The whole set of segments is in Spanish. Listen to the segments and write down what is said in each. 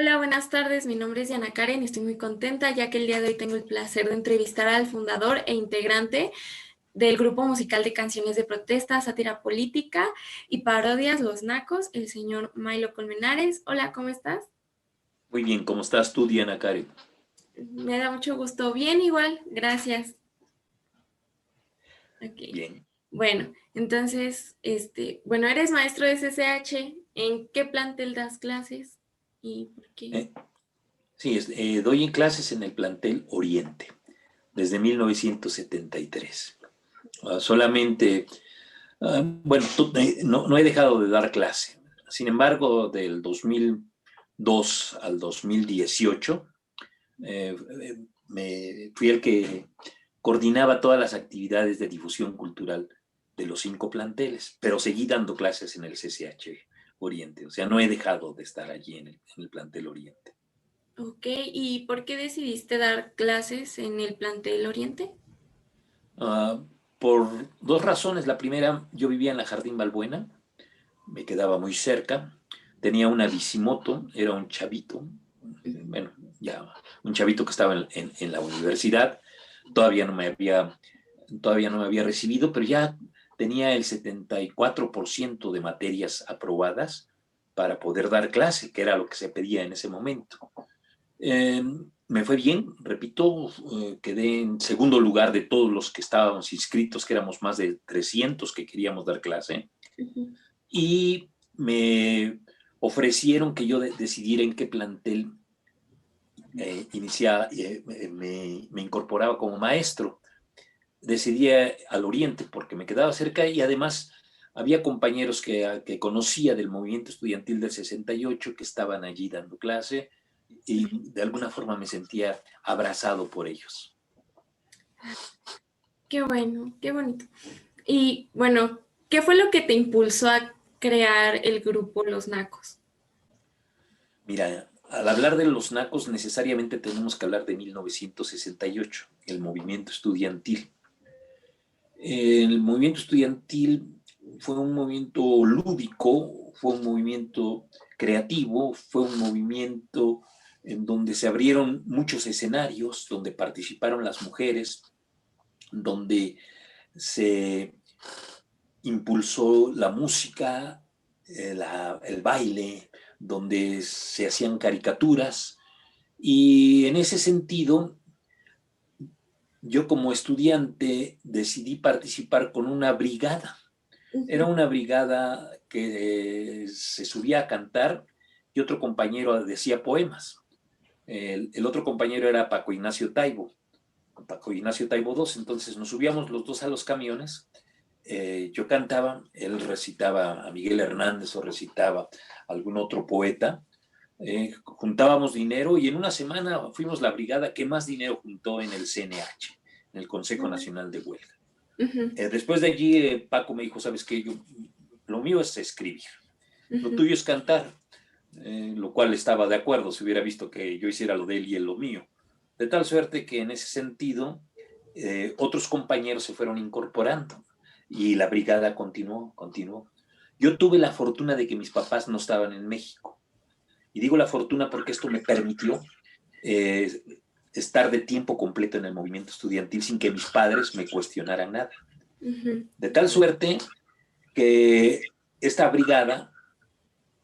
Hola, buenas tardes. Mi nombre es Diana Karen y estoy muy contenta ya que el día de hoy tengo el placer de entrevistar al fundador e integrante del grupo musical de canciones de protesta, sátira política y parodias Los Nacos, el señor Milo Colmenares. Hola, ¿cómo estás? Muy bien, ¿cómo estás tú, Diana Karen? Me da mucho gusto. Bien, igual, gracias. Ok. Bien. Bueno, entonces, bueno, eres maestro de CCH. ¿En qué plantel das clases y por qué? Eh, sí, doy en clases en el plantel Oriente desde 1973. Solamente, bueno, no he dejado de dar clase. Sin embargo, del 2002 al 2018, me fui el que coordinaba todas las actividades de difusión cultural de los 5 planteles, pero seguí dando clases en el CCH Oriente, o sea, no he dejado de estar allí en el plantel Oriente. Ok, ¿y por qué decidiste dar clases en el plantel Oriente? Uh, por 2 razones. La primera, yo vivía en la Jardín Balbuena, me quedaba muy cerca, tenía una bicimoto, era un chavito, bueno, ya un chavito que estaba en la universidad, todavía no me había, todavía no me había recibido, pero ya tenía el 74% de materias aprobadas para poder dar clase, que era lo que se pedía en ese momento. Eh, Me fue bien, repito, quedé en segundo lugar de todos los que estábamos inscritos, que éramos más de 300 que queríamos dar clase, Ujú. y me ofrecieron que yo decidiera en qué plantel me incorporaba como maestro. Decidí al Oriente porque me quedaba cerca y además había compañeros que conocía del movimiento estudiantil del 68 que estaban allí dando clase y de alguna forma me sentía abrazado por ellos. Qué bueno, qué bonito. Y bueno, ¿qué fue lo que te impulsó a crear el grupo Los Nacos? Mira, al hablar de los nacos necesariamente tenemos que hablar de 1968, el movimiento estudiantil. El movimiento estudiantil fue un movimiento lúdico, fue un movimiento creativo, fue un movimiento en donde se abrieron muchos escenarios, donde participaron las mujeres, donde se impulsó la música, el baile, donde se hacían caricaturas. Y en ese sentido, yo como estudiante decidí participar con una brigada. Era Ujú. una brigada que se subía a cantar y otro compañero decía poemas. El otro compañero era Paco Ignacio Taibo II. Entonces nos subíamos los dos a los camiones. Yo cantaba, él recitaba a Miguel Hernández o recitaba a algún otro poeta. Juntábamos dinero y en una semana fuimos la brigada que más dinero juntó en el CNH, en el Consejo Nacional de Huelga. Ujú, Después de allí, Paco me dijo, ¿sabes qué? Lo mío es escribir, lo ujú. tuyo es cantar, lo cual estaba de acuerdo si hubiera visto que yo hiciera lo de él y él lo mío. De tal suerte que en ese sentido, otros compañeros se fueron incorporando y la brigada continuó. Yo tuve la fortuna de que mis papás no estaban en México. Y digo la fortuna porque esto me permitió eh, estar de tiempo completo en el movimiento estudiantil sin que mis padres me cuestionaran nada. Ujú. De tal suerte que esta brigada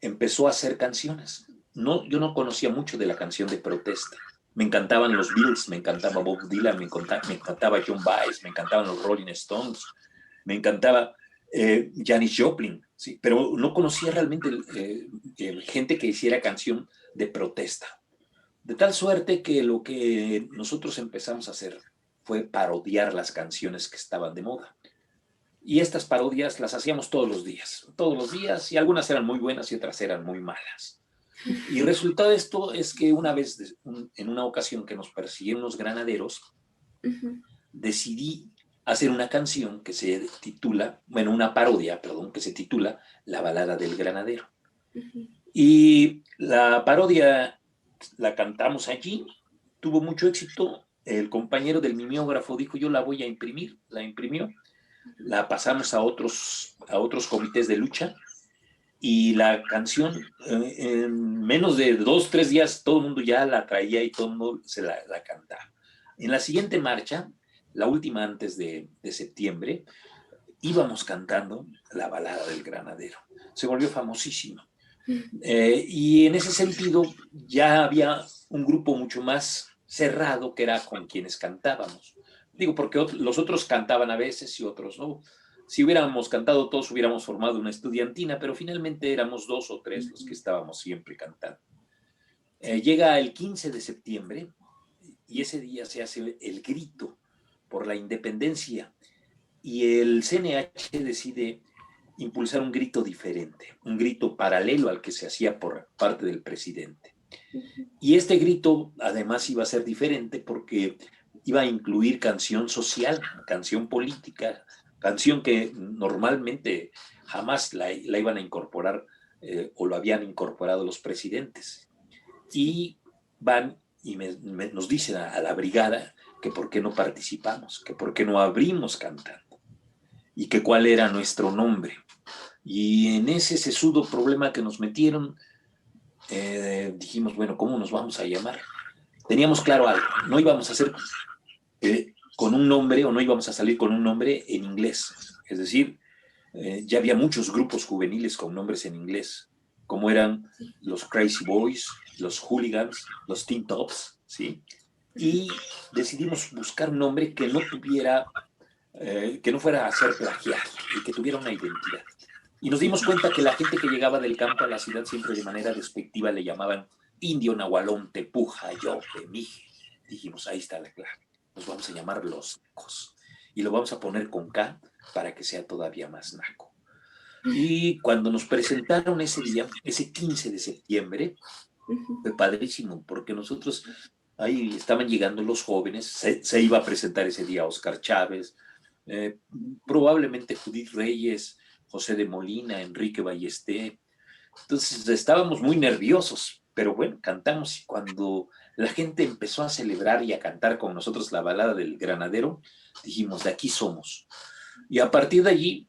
empezó a hacer canciones. No, yo no conocía mucho de la canción de protesta. Me encantaban los Beatles, me encantaba Bob Dylan, me encantaba John Baez, me encantaban los Rolling Stones, me encantaba Janis Joplin, ¿sí? Pero no conocía realmente gente que hiciera canción de protesta. De tal suerte que lo que nosotros empezamos a hacer fue parodiar las canciones que estaban de moda. Y estas parodias las hacíamos todos los días, y algunas eran muy buenas y otras eran muy malas. Y el resultado de esto es que una vez, en una ocasión que nos persiguieron los granaderos, Ujú. decidí hacer una canción que se titula, bueno, una parodia, perdón, que se titula La balada del granadero. Ujú. Y la parodia la cantamos allí, tuvo mucho éxito. El compañero del mimeógrafo dijo, yo la voy a imprimir, la imprimió, la pasamos a otros comités de lucha y la canción, en menos de 2, 3 días, todo el mundo ya la traía y todo el mundo se la cantaba. En la siguiente marcha, la última antes de septiembre, íbamos cantando la balada del granadero. Se volvió famosísima. Y en ese sentido ya había un grupo mucho más cerrado que era con quienes cantábamos. Digo, porque los otros cantaban a veces y otros no. Si hubiéramos cantado todos, hubiéramos formado una estudiantina, pero finalmente éramos 2 o 3 los que estábamos siempre cantando. Llega el 15 de septiembre y ese día se hace el grito por la independencia y el CNH decide impulsar un grito diferente, un grito paralelo al que se hacía por parte del presidente. Y este grito además iba a ser diferente porque iba a incluir canción social, canción política, canción que normalmente jamás la iban a incorporar o lo habían incorporado los presidentes. Y van y nos dicen a la brigada que por qué no participamos, que por qué no abrimos cantando y que cuál era nuestro nombre. Y en ese sesudo problema que nos metieron, dijimos, bueno, ¿cómo nos vamos a llamar? Teníamos claro algo, no íbamos a hacer con un nombre o no íbamos a salir con un nombre en inglés. Es decir, ya había muchos grupos juveniles con nombres en inglés, como eran los Crazy Boys, los Hooligans, los Teen Tops, ¿sí? Y decidimos buscar un nombre que no tuviera, que no fuera a ser plagiado y que tuviera una identidad. Y nos dimos cuenta que la gente que llegaba del campo a la ciudad siempre de manera despectiva le llamaban indio, nahualón, tepuja, yope, mije. Dijimos, ahí está la clave. Nos vamos a llamar los nacos. Y lo vamos a poner con K para que sea todavía más naco. Y cuando nos presentaron ese día, ese 15 de septiembre, fue padrísimo, porque nosotros, ahí estaban llegando los jóvenes, se iba a presentar ese día Oscar Chávez, probablemente Judith Reyes, José de Molina, Enrique Ballesté. Entonces estábamos muy nerviosos, pero bueno, cantamos y cuando la gente empezó a celebrar y a cantar con nosotros la balada del granadero, dijimos, de aquí somos. Y a partir de allí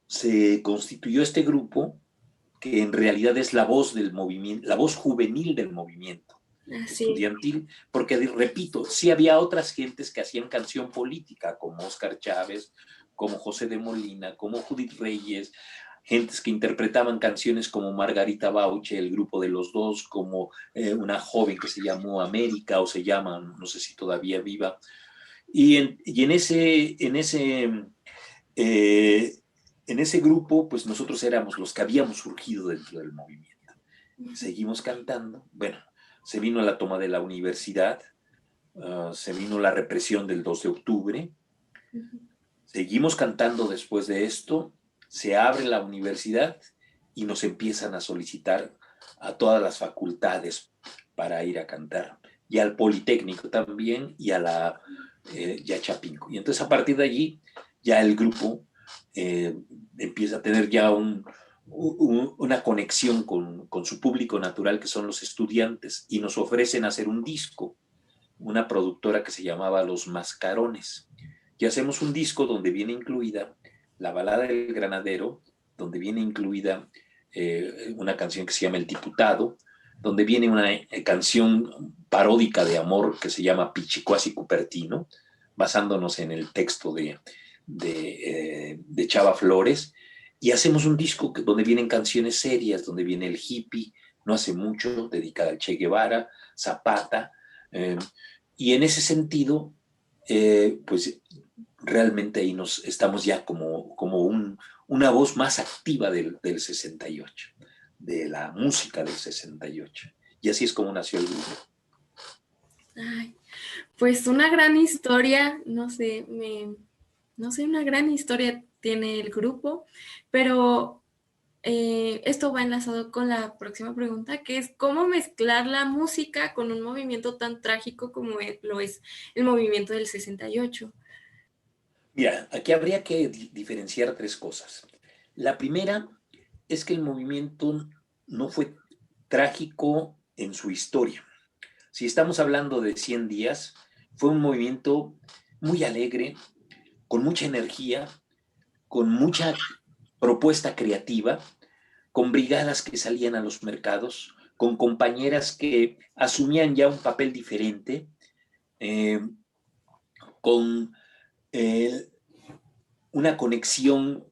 se constituyó este grupo que en realidad es la voz del movimiento, la voz juvenil del movimiento estudiantil, porque repito, sí había otras gentes que hacían canción política, como Oscar Chávez, como José de Molina, como Judith Reyes, gentes que interpretaban canciones como Margarita Bauche, el grupo de los dos, como una joven que se llamó América o se llama, no sé si todavía viva, y en ese grupo, pues nosotros éramos los que habíamos surgido dentro del movimiento. Seguimos cantando, bueno, se vino la toma de la universidad, se vino la represión del 2 de octubre, seguimos cantando después de esto, se abre la universidad y nos empiezan a solicitar a todas las facultades para ir a cantar, y al Politécnico también, y a Chapinco. Y entonces a partir de allí, ya el grupo empieza a tener ya una conexión con su público natural, que son los estudiantes, y nos ofrecen hacer un disco, una productora que se llamaba Los Mascarones. Y hacemos un disco donde viene incluida la balada del granadero, donde viene incluida una canción que se llama El Diputado, donde viene una canción paródica de amor que se llama Pichicuasi Cupertino, basándonos en el texto de Chava Flores, y hacemos un disco donde vienen canciones serias, donde viene El Hippie, no hace mucho, dedicada al Che Guevara, Zapata, y en ese sentido, pues realmente ahí estamos ya como una voz más activa del 68, de la música del 68. Y así es como nació el grupo. Ay, pues una gran historia, no sé, una gran historia tiene el grupo, pero esto va enlazado con la próxima pregunta, que es cómo mezclar la música con un movimiento tan trágico como lo es el movimiento del 68. Mira, aquí habría que diferenciar 3 cosas. La primera es que el movimiento no fue trágico en su historia. Si estamos hablando de 100 días, fue un movimiento muy alegre, con mucha energía, con mucha propuesta creativa, con brigadas que salían a los mercados, con compañeras que asumían ya un papel diferente, eh, con eh, una conexión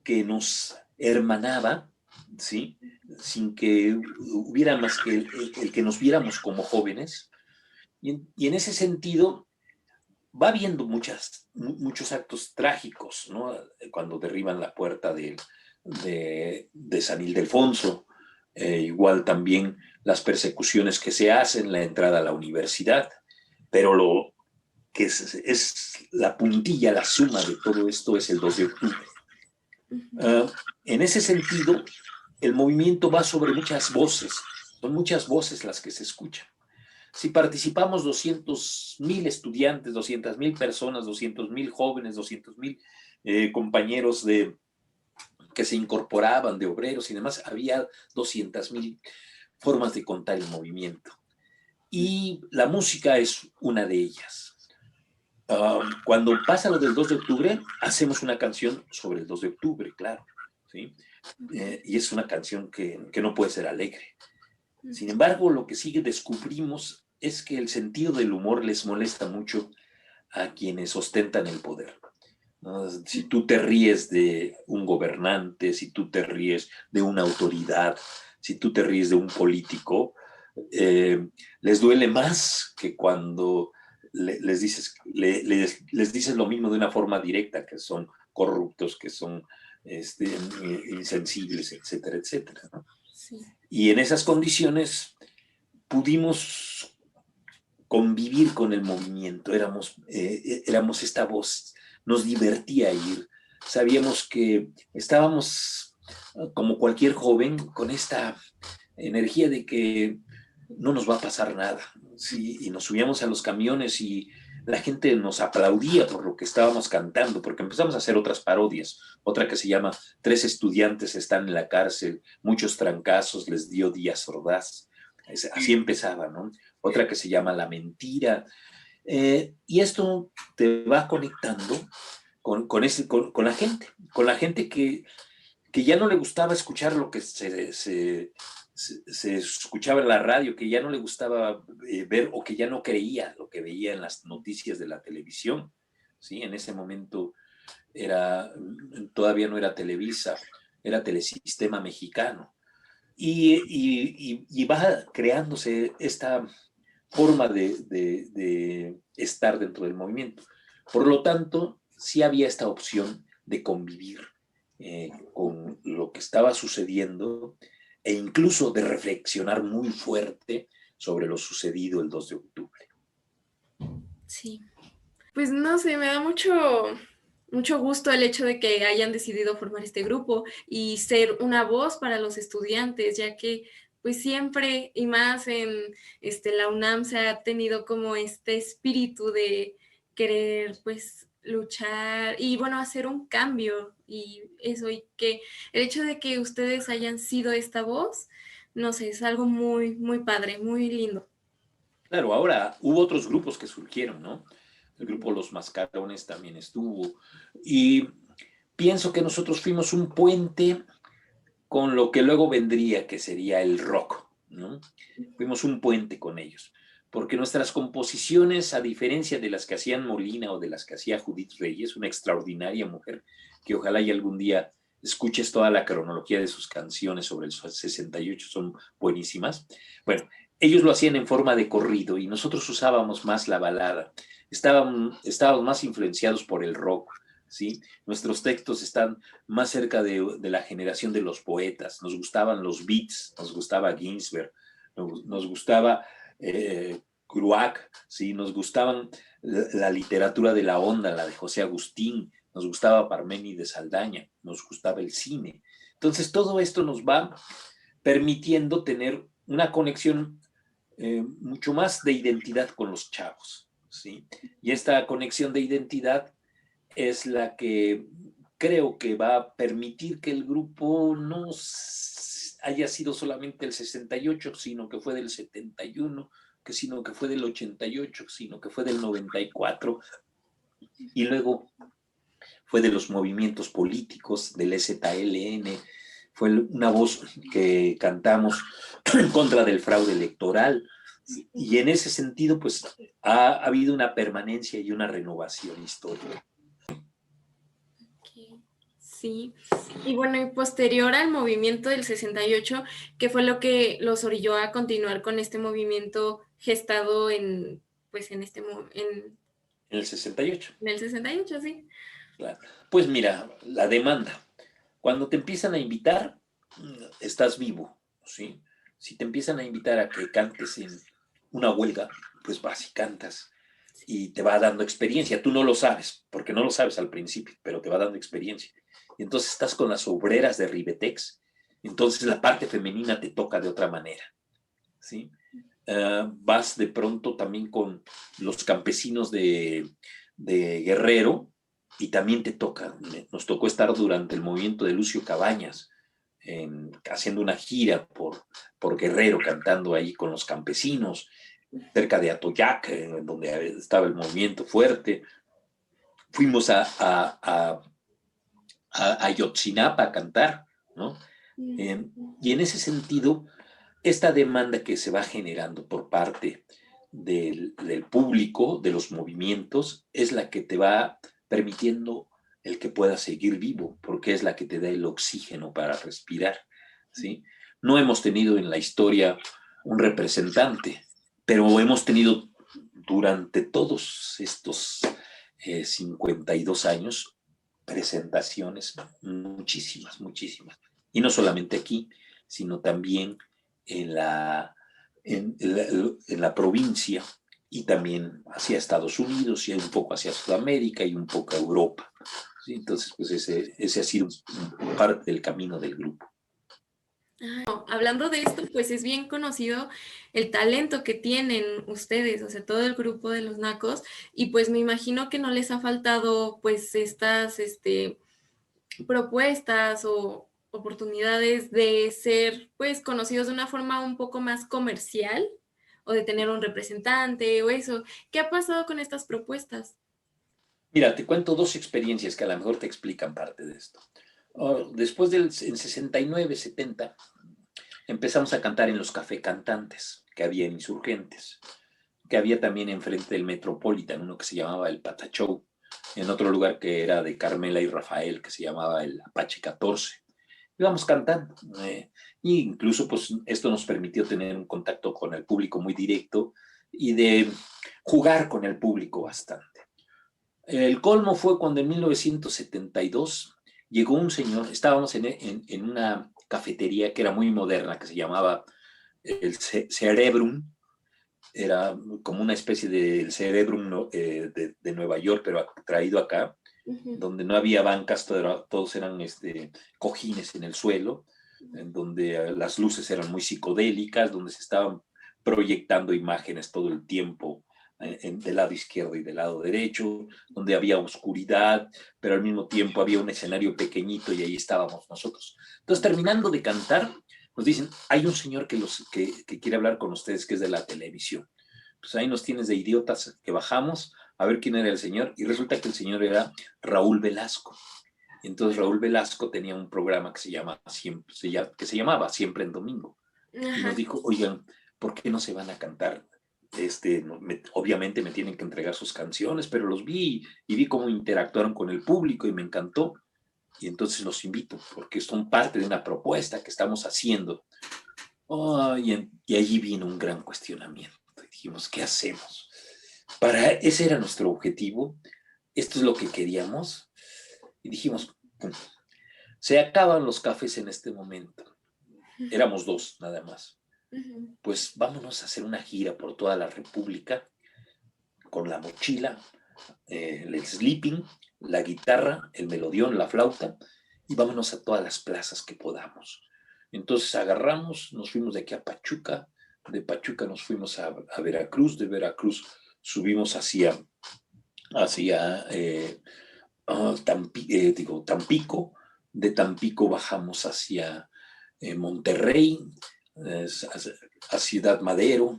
que nos hermanaba, ¿sí? Sin que hubiera más que el que nos viéramos como jóvenes. Y en ese sentido va habiendo muchos actos trágicos, ¿no? Cuando derriban la puerta de San Ildefonso, igual también las persecuciones que se hacen, la entrada a la universidad, pero lo que es la puntilla, la suma de todo esto es el 2 de octubre. En ese sentido, el movimiento va sobre muchas voces, son muchas voces las que se escuchan. Si participamos 200,000 estudiantes, 200,000 personas, 200,000 jóvenes, 200,000 compañeros que se incorporaban de obreros y demás, había 200,000 formas de contar el movimiento. Y la música es una de ellas. Cuando pasa lo del 2 de octubre, hacemos una canción sobre el 2 de octubre, claro, ¿sí? Y es una canción que no puede ser alegre. Sin embargo, lo que sí descubrimos es que el sentido del humor les molesta mucho a quienes ostentan el poder, ¿no? Si tú te ríes de un gobernante, si tú te ríes de una autoridad, si tú te ríes de un político, les duele más que cuando les dices lo mismo de una forma directa, que son corruptos, que son insensibles, etcétera, etcétera, ¿no? Sí. Y en esas condiciones pudimos convivir con el movimiento, éramos esta voz, nos divertía ir, sabíamos que estábamos como cualquier joven con esta energía de que no nos va a pasar nada, ¿sí? Y nos subíamos a los camiones y la gente nos aplaudía por lo que estábamos cantando, porque empezamos a hacer otras parodias, otra que se llama 3 estudiantes están en la cárcel, muchos trancazos les dio Díaz Ordaz, así empezaba, ¿no? Otra que se llama La Mentira, y esto te va conectando con la gente que ya no le gustaba escuchar lo que se escuchaba en la radio, que ya no le gustaba ver o que ya no creía lo que veía en las noticias de la televisión, ¿sí? En ese momento todavía no era Televisa, era Telesistema Mexicano. Y va creándose esta forma de estar dentro del movimiento. Por lo tanto, sí había esta opción de convivir con lo que estaba sucediendo e incluso de reflexionar muy fuerte sobre lo sucedido el 2 de octubre. Sí. Pues no sé, me da mucho gusto el hecho de que hayan decidido formar este grupo y ser una voz para los estudiantes, ya que pues siempre y más en la UNAM se ha tenido como este espíritu de querer pues luchar y bueno, hacer un cambio y eso, y que el hecho de que ustedes hayan sido esta voz, no sé, es algo muy padre, muy lindo. Claro, ahora hubo otros grupos que surgieron, ¿no? El grupo Los Mascarones también estuvo. Y pienso que nosotros fuimos un puente con lo que luego vendría, que sería el rock, ¿no? Fuimos un puente con ellos. Porque nuestras composiciones, a diferencia de las que hacían Molina o de las que hacía Judith Reyes, una extraordinaria mujer, que ojalá y algún día escuches toda la cronología de sus canciones sobre el 68, son buenísimas. Bueno, ellos lo hacían en forma de corrido y nosotros usábamos más la balada. Estábamos más influenciados por el rock, ¿sí? Nuestros textos están más cerca de la generación de los poetas. Nos gustaban los beats, nos gustaba Ginsberg, nos gustaba Kerouac, ¿sí? Nos gustaban la literatura de la onda, la de José Agustín, nos gustaba Parménides Saldaña, nos gustaba el cine. Entonces todo esto nos va permitiendo tener una conexión mucho más de identidad con los chavos, ¿sí? Y esta conexión de identidad es la que creo que va a permitir que el grupo no haya sido solamente el 68, sino que fue del 71, sino que fue del 88, sino que fue del 94, y luego fue de los movimientos políticos, del EZLN, fue una voz que cantamos en contra del fraude electoral. Y en ese sentido, pues, ha habido una permanencia y una renovación histórica. Sí, y bueno, y posterior al movimiento del 68, ¿qué fue lo que los orilló a continuar con este movimiento gestado en, pues, en En el 68. en el 68, sí? Claro. Pues mira, la demanda. Cuando te empiezan a invitar, estás vivo, ¿sí? Si te empiezan a invitar a que cantes en una huelga, pues vas y cantas y te va dando experiencia. Tú no lo sabes, porque no lo sabes al principio, pero te va dando experiencia. Y entonces estás con las obreras de Ribetex, entonces la parte femenina te toca de otra manera, ¿sí? Vas de pronto también con los campesinos de Guerrero y también te toca. Nos tocó estar durante el movimiento de Lucio Cabañas, haciendo una gira por Guerrero, cantando ahí con los campesinos, cerca de Atoyac, donde estaba el movimiento fuerte. Fuimos a Ayotzinapa a cantar, ¿no? Y en ese sentido, esta demanda que se va generando por parte del público, de los movimientos, es la que te va permitiendo el que puedas seguir vivo, porque es la que te da el oxígeno para respirar, ¿sí? No hemos tenido en la historia un representante, pero hemos tenido durante todos estos 52 años presentaciones, muchísimas, muchísimas. Y no solamente aquí, sino también en la provincia y también hacia Estados Unidos y un poco hacia Sudamérica y un poco a Europa. ¿Sí? Entonces, pues ese ha sido parte del camino del grupo. No, hablando de esto, pues es bien conocido el talento que tienen ustedes, o sea, todo el grupo de los Nacos, y pues me imagino que no les ha faltado pues estas propuestas o oportunidades de ser pues conocidos de una forma un poco más comercial o de tener un representante o eso. ¿Qué ha pasado con estas propuestas? Mira, te cuento dos experiencias que a lo mejor te explican parte de esto. Después en 69, 70, empezamos a cantar en los café cantantes que había en Insurgentes, que había también enfrente del Metropolitan, uno que se llamaba el Patachou, en otro lugar que era de Carmela y Rafael, que se llamaba el Apache 14. Íbamos cantando, y incluso pues esto nos permitió tener un contacto con el público muy directo y de jugar con el público bastante. El colmo fue cuando en 1972 llegó un señor, estábamos en una cafetería que era muy moderna, que se llamaba el Cerebrum, era como una especie del Cerebrum de Nueva York, pero traído acá, donde no había bancas, todos eran cojines en el suelo, en donde las luces eran muy psicodélicas, donde se estaban proyectando imágenes todo el tiempo del lado izquierdo y del lado derecho, donde había oscuridad, pero al mismo tiempo había un escenario pequeñito y ahí estábamos nosotros. Entonces, terminando de cantar, nos dicen, hay un señor que quiere hablar con ustedes, que es de la televisión. Pues ahí nos tienes de idiotas que bajamos a ver quién era el señor, y resulta que el señor era Raúl Velasco. Y entonces Raúl Velasco tenía un programa que que se llamaba Siempre en Domingo. Ajá. Y nos dijo, oigan, ¿por qué no se van a cantar? Obviamente me tienen que entregar sus canciones, pero los vi y vi cómo interactuaron con el público y me encantó. Y entonces los invito, porque son parte de una propuesta que estamos haciendo. Y allí vino un gran cuestionamiento. Dijimos, ¿qué hacemos? Ese era nuestro objetivo, esto es lo que queríamos. Y dijimos, se acaban los cafés en este momento. Éramos dos, nada más. Pues vámonos a hacer una gira por toda la República con la mochila, el sleeping, la guitarra, el melodión, la flauta, y vámonos a todas las plazas que podamos. Entonces agarramos, nos fuimos de aquí a Pachuca, de Pachuca nos fuimos a Veracruz, de Veracruz subimos hacia Tampico, de Tampico bajamos hacia Monterrey, a Ciudad Madero,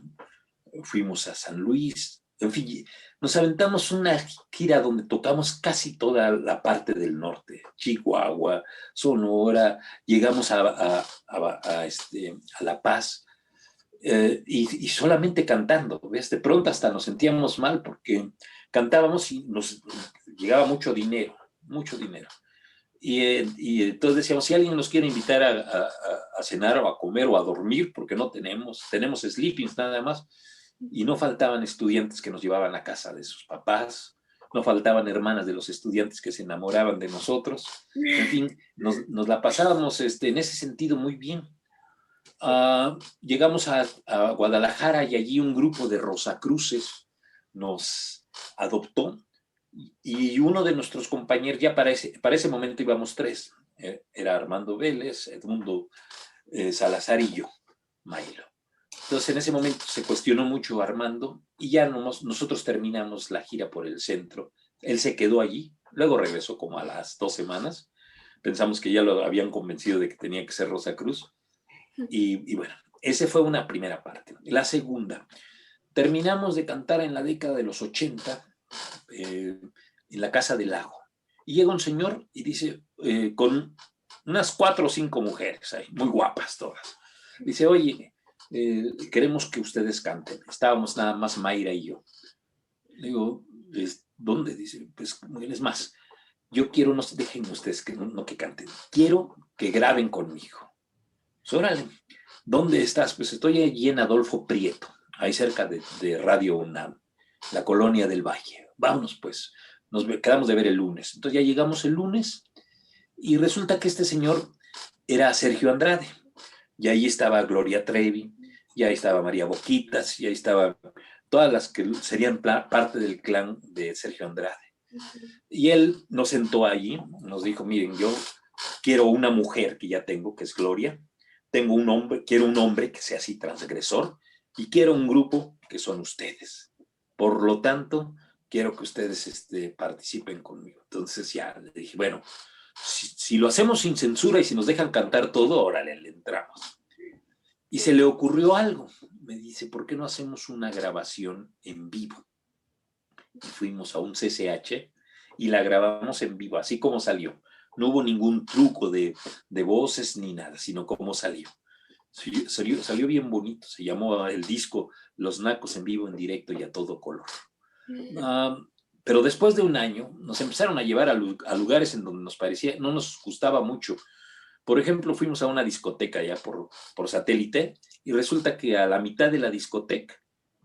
fuimos a San Luis, en fin, nos aventamos una gira donde tocamos casi toda la parte del norte, Chihuahua, Sonora, llegamos a La Paz, y solamente cantando, ¿ves? De pronto hasta nos sentíamos mal porque cantábamos y nos llegaba mucho dinero, mucho dinero. Y entonces decíamos, si alguien nos quiere invitar a cenar o a comer o a dormir, porque no tenemos sleepings nada más, y no faltaban estudiantes que nos llevaban a casa de sus papás, no faltaban hermanas de los estudiantes que se enamoraban de nosotros, en fin, nos la pasábamos en ese sentido muy bien. Llegamos a Guadalajara y allí un grupo de Rosacruces nos adoptó, y uno de nuestros compañeros, ya para ese momento íbamos 3, era Armando Vélez, Edmundo Salazar y yo, Mailo. Entonces en ese momento se cuestionó mucho Armando y ya nosotros terminamos la gira por el centro. Él se quedó allí, luego regresó como a las 2 semanas. Pensamos que ya lo habían convencido de que tenía que ser Rosacruz. Y bueno, esa fue una primera parte. La segunda, terminamos de cantar en la década de los 80, en la Casa del Lago. Y llega un señor y dice, con unas 4 o 5 mujeres ahí, muy guapas todas. Dice, oye, queremos que ustedes canten. Estábamos nada más Mayra y yo. Le digo, ¿dónde? Dice, pues es más, yo quiero, no dejen ustedes no que canten, quiero que graben conmigo. Pues órale, ¿dónde estás? Pues estoy allí en Adolfo Prieto, ahí cerca de Radio UNAM, la Colonia del Valle. Vámonos pues, nos quedamos de ver el lunes. Entonces ya llegamos el lunes y resulta que este señor era Sergio Andrade. Y ahí estaba Gloria Trevi, y ahí estaba María Boquitas, y ahí estaba todas las que serían parte del clan de Sergio Andrade. Y él nos sentó allí, nos dijo, miren, yo quiero una mujer que ya tengo, que es Gloria, quiero un hombre que sea así transgresor, y quiero un grupo que son ustedes. Por lo tanto, quiero que ustedes participen conmigo. Entonces ya le dije, bueno, si lo hacemos sin censura y si nos dejan cantar todo, órale, le entramos. Y se le ocurrió algo. Me dice, ¿por qué no hacemos una grabación en vivo? Y fuimos a un CCH y la grabamos en vivo, así como salió. No hubo ningún truco de voces ni nada, sino como salió. Salió bien bonito. Se llamó el disco Los Nacos en vivo, en directo y a todo color. Pero después de un año nos empezaron a llevar a lugares en donde nos parecía, no nos gustaba mucho. Por ejemplo, fuimos a una discoteca ya por satélite y resulta que a la mitad de la discoteca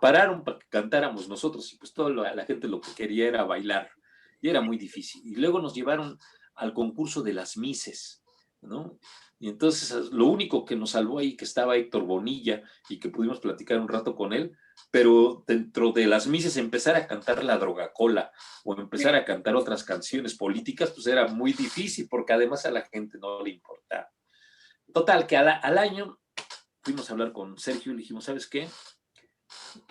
pararon para que cantáramos nosotros y pues toda la gente lo que quería era bailar y era muy difícil. Y luego nos llevaron al concurso de las Misses, ¿no? Y entonces lo único que nos salvó ahí que estaba Héctor Bonilla y que pudimos platicar un rato con él, pero dentro de las Misses empezar a cantar La Drogacola o empezar a cantar otras canciones políticas, pues era muy difícil porque además a la gente no le importaba. Total, que al año fuimos a hablar con Sergio y le dijimos, ¿sabes qué?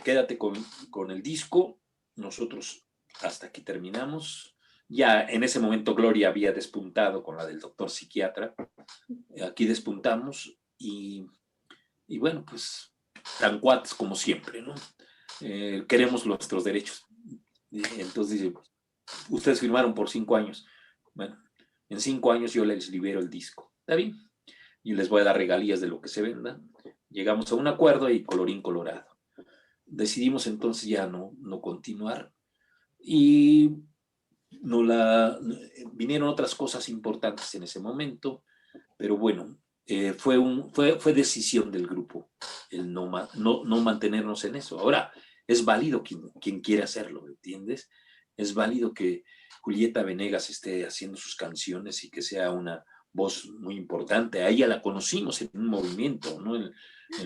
Quédate con el disco, nosotros hasta aquí terminamos. Ya en ese momento Gloria había despuntado con la del doctor psiquiatra, aquí despuntamos y bueno, pues tan cuates como siempre, ¿no? Queremos nuestros derechos. Entonces dice, ustedes firmaron por 5 años. Bueno, en 5 años yo les libero el disco. ¿Está bien? Y les voy a dar regalías de lo que se venda. Llegamos a un acuerdo y colorín colorado. Decidimos entonces ya no continuar. Y vinieron otras cosas importantes en ese momento, pero bueno, fue decisión del grupo el no mantenernos en eso. Ahora, es válido quien quiera hacerlo, ¿entiendes? Es válido que Julieta Venegas esté haciendo sus canciones y que sea una voz muy importante. A ella la conocimos en un movimiento, ¿no? En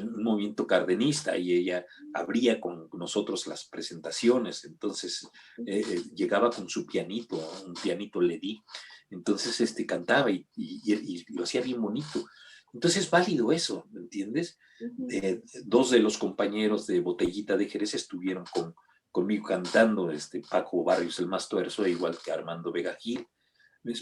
un movimiento cardenista, y ella abría con nosotros las presentaciones. Entonces llegaba con su pianito, un pianito Ledy. Entonces cantaba y lo hacía bien bonito. Entonces es válido eso, ¿me entiendes? 2 de los compañeros de Botellita de Jerez estuvieron conmigo cantando, Paco Barrios el más tuerzo, igual que Armando Vega Gil.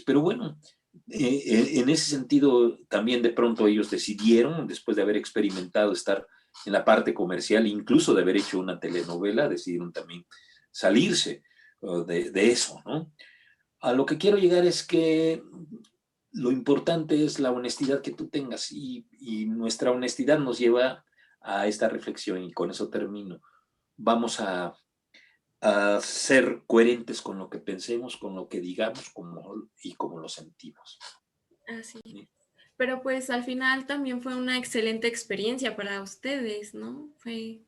Pero bueno, en ese sentido también de pronto ellos decidieron, después de haber experimentado estar en la parte comercial, incluso de haber hecho una telenovela, decidieron también salirse de eso, ¿no? A lo que quiero llegar es que lo importante es la honestidad que tú tengas y nuestra honestidad nos lleva a esta reflexión y con eso termino. Vamos a ser coherentes con lo que pensemos, con lo que digamos y como lo sentimos. Así. Pero pues al final también fue una excelente experiencia para ustedes, ¿no? Fue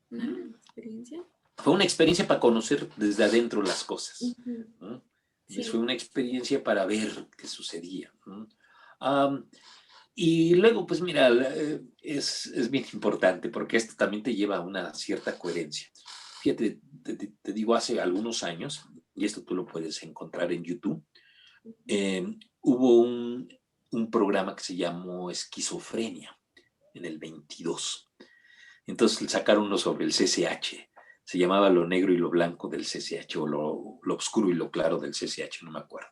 una gran experiencia. Fue una experiencia para conocer desde adentro las cosas, ¿no? Sí. Fue una experiencia para ver qué sucedía, ¿no? Y luego, pues mira, es bien importante porque esto también te lleva a una cierta coherencia. Fíjate, te digo, hace algunos años, y esto tú lo puedes encontrar en YouTube, hubo un programa que se llamó Esquizofrenia en el 22. Entonces sacaron uno sobre el CCH. Se llamaba Lo Negro y lo Blanco del CCH o lo Oscuro y lo Claro del CCH, no me acuerdo.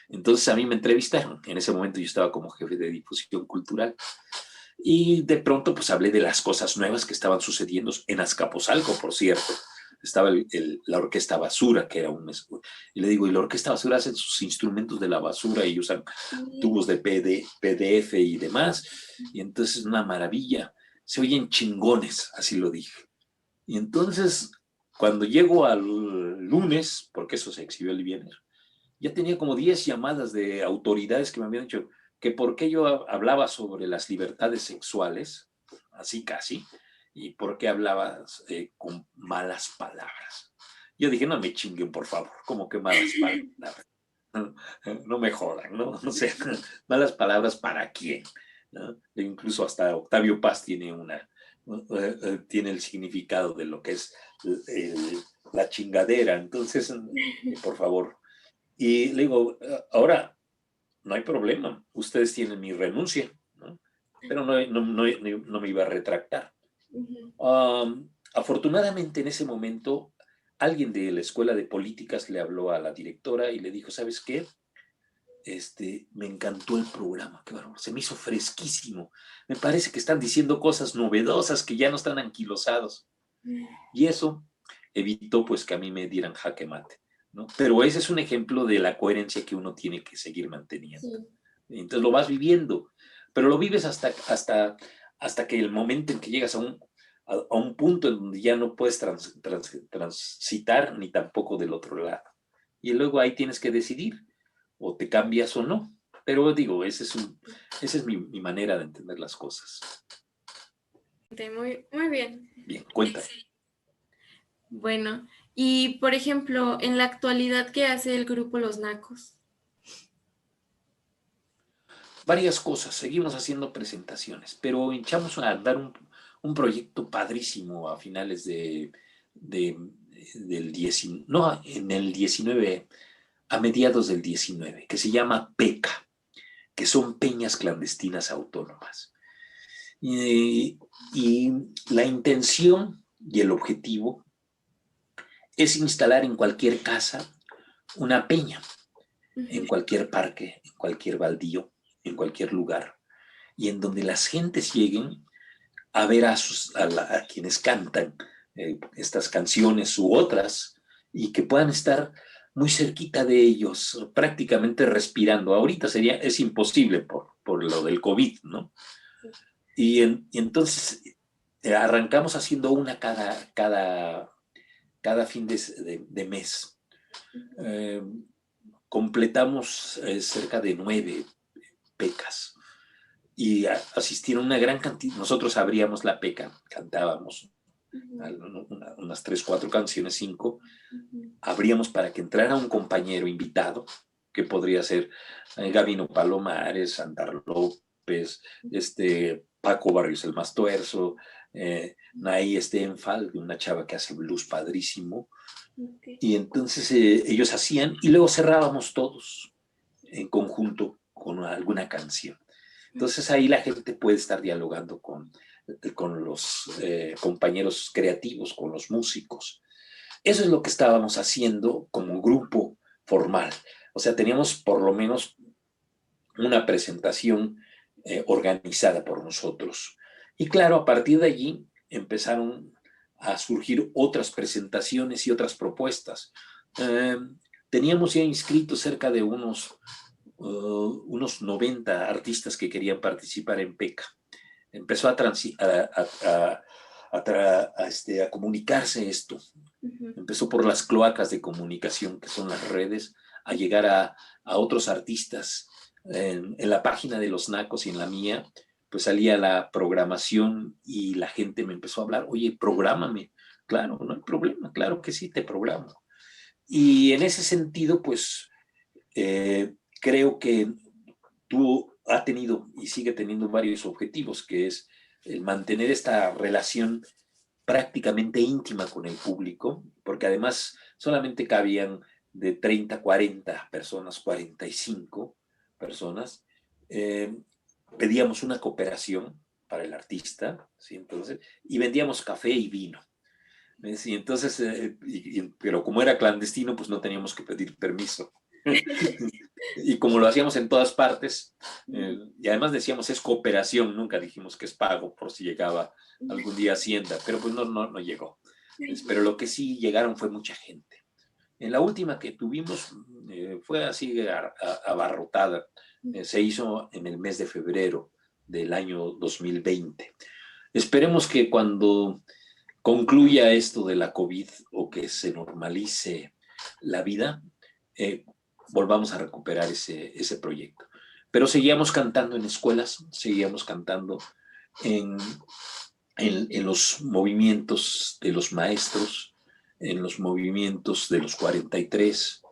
Entonces a mí me entrevistaron. En ese momento yo estaba como jefe de difusión cultural. Y de pronto pues hablé de las cosas nuevas que estaban sucediendo en Azcapotzalco, por cierto. Estaba la Orquesta Basura, que era y le digo, y la Orquesta Basura hacen sus instrumentos de la basura y usan tubos de PDF y demás. Y entonces es una maravilla. Se oyen chingones, así lo dije. Y entonces, cuando llego al lunes, porque eso se exhibió el viernes, ya tenía como 10 llamadas de autoridades que me habían dicho que por qué yo hablaba sobre las libertades sexuales, así casi, y por qué hablaba con malas palabras. Yo dije, no me chinguen, por favor, como que malas palabras. No me jodan, ¿no? O sea, malas palabras para quién, ¿no? Incluso hasta Octavio Paz tiene el significado de lo que es la chingadera. Entonces, por favor. Y le digo, ahora no hay problema, ustedes tienen mi renuncia, ¿no? Pero no me iba a retractar. Afortunadamente en ese momento alguien de la escuela de políticas le habló a la directora y le dijo, ¿sabes qué? Me encantó el programa, qué bárbaro, se me hizo fresquísimo. Me parece que están diciendo cosas novedosas que ya no están anquilosados. Y eso evitó pues que a mí me dieran jaque mate, ¿no? Pero ese es un ejemplo de la coherencia que uno tiene que seguir manteniendo. Sí. Entonces lo vas viviendo, pero lo vives hasta que el momento en que llegas a un punto en donde ya no puedes transitar ni tampoco del otro lado. Y luego ahí tienes que decidir o te cambias o no. Pero digo, esa es mi manera de entender las cosas. Muy, muy bien. Bien, cuéntame. Bueno, y por ejemplo, en la actualidad, ¿qué hace el grupo Los Nacos? Varias cosas, seguimos haciendo presentaciones, pero echamos a andar un proyecto padrísimo a finales del 19, no, en el 19, a mediados del 19, que se llama PECA, que son peñas clandestinas autónomas. Y la intención y el objetivo es instalar en cualquier casa una peña, en cualquier parque, en cualquier baldío, en cualquier lugar, y en donde las gentes lleguen a ver a quienes cantan estas canciones u otras, y que puedan estar muy cerquita de ellos, prácticamente respirando. Ahorita es imposible por lo del COVID, ¿no? Y entonces arrancamos haciendo una cada fin de mes. Completamos cerca de 9 pecas y asistieron una gran cantidad. Nosotros abríamos la peca, cantábamos unas 3, 4 canciones, 5. Abríamos para que entrara un compañero invitado, que podría ser Gabino Palomares, Sandra López, Paco Barrios el Más Tuerzo, Naí Stenfal, una chava que hace blues padrísimo. Okay. Y entonces ellos hacían y luego cerrábamos todos en conjunto con alguna canción. Entonces ahí la gente puede estar dialogando con los compañeros creativos, con los músicos. Eso es lo que estábamos haciendo como grupo formal. O sea, teníamos por lo menos una presentación organizada por nosotros. Y claro, a partir de allí empezaron a surgir otras presentaciones y otras propuestas. Teníamos ya inscritos cerca de unos 90 artistas que querían participar en PECA. Empezó a comunicarse esto. Empezó por las cloacas de comunicación, que son las redes, a llegar a otros artistas. En la página de los Nacos y en la mía, pues salía la programación y la gente me empezó a hablar, oye, prográmame. Claro, no hay problema, claro que sí, te programo. Y en ese sentido, pues, creo que tú has tenido y sigue teniendo varios objetivos, que es el mantener esta relación prácticamente íntima con el público, porque además solamente cabían de 30, 40 personas, 45 personas. Pedíamos una cooperación para el artista, ¿sí? Entonces, y vendíamos café y vino. Y entonces, pero como era clandestino, pues no teníamos que pedir permiso. Y como lo hacíamos en todas partes, y además decíamos es cooperación, nunca dijimos que es pago por si llegaba algún día Hacienda, pero pues no llegó. Pero lo que sí llegaron fue mucha gente. En la última que tuvimos fue así abarrotada. Se hizo en el mes de febrero del año 2020. Esperemos que cuando concluya esto de la COVID o que se normalice la vida, volvamos a recuperar ese proyecto. Pero seguíamos cantando en escuelas, seguíamos cantando en los movimientos de los maestros, en los movimientos de los 43,